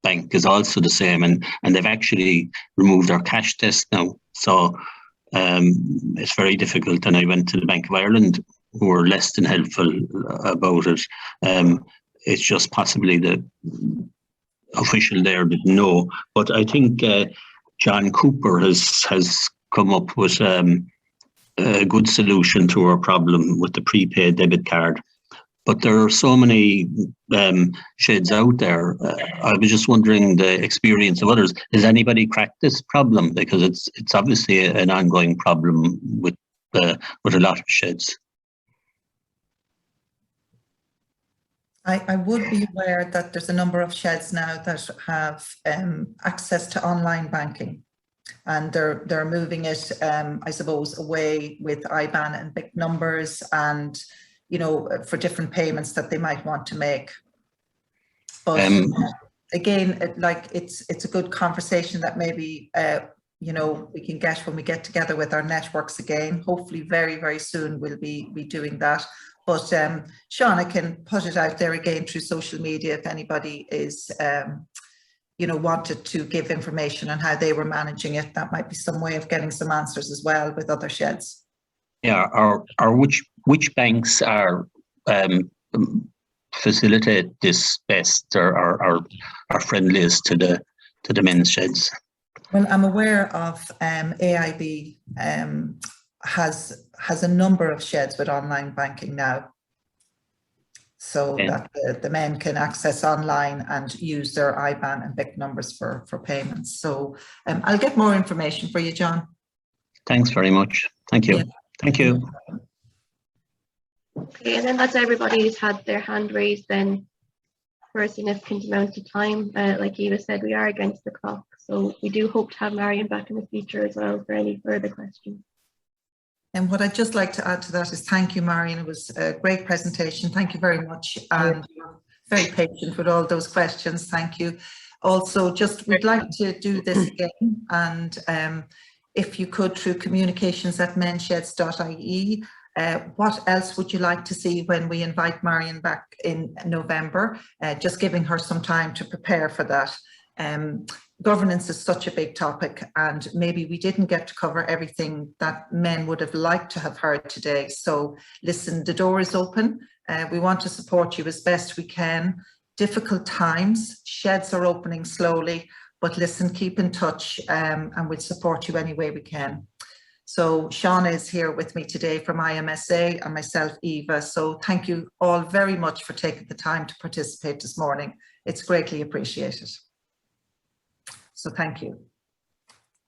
bank is also the same, and they've actually removed our cash test now. So it's very difficult. And I went to the Bank of Ireland, who were less than helpful about it. It's just possibly the official there didn't know. But I think John Cooper has come up with a good solution to our problem with the prepaid debit card. But there are so many sheds out there. I was just wondering the experience of others. Has anybody cracked this problem? Because it's obviously an ongoing problem with a lot of sheds. I would be aware that there's a number of sheds now that have access to online banking, and they're moving it, I suppose, away with IBAN and big numbers, and you know, for different payments that they might want to make. But again, it's a good conversation that maybe you know, we can get when we get together with our networks again. Hopefully, very, very soon we'll be doing that. But Sean, I can put it out there again through social media if anybody is, you know, wanted to give information on how they were managing it. That might be some way of getting some answers as well with other sheds. Yeah, or which banks are facilitate this best, or are friendliest to the men's sheds? Well, I'm aware of AIB has a number of sheds with online banking now, so that the men can access online and use their IBAN and BIC numbers for payments. So I'll get more information for you, John. Thanks very much. Thank you. Yeah. Thank you. Okay, and then that's everybody who's had their hand raised then for a significant amount of time. Like Eva said, we are against the clock, so we do hope to have Marian back in the future as well for any further questions. And what I'd just like to add to that is thank you, Marian. It was a great presentation. Thank you very much. And you're very patient with all those questions. Thank you. Also, just we'd like to do this again. And if you could, through communications@mensheds.ie, what else would you like to see when we invite Marian back in November? Just giving her some time to prepare for that. Governance is such a big topic, and maybe we didn't get to cover everything that men would have liked to have heard today. So listen, the door is open. We want to support you as best we can. Difficult times, sheds are opening slowly, but listen, keep in touch, and we'll support you any way we can. So Sean is here with me today from IMSA, and myself, Eva. So thank you all very much for taking the time to participate this morning. It's greatly appreciated. So thank you.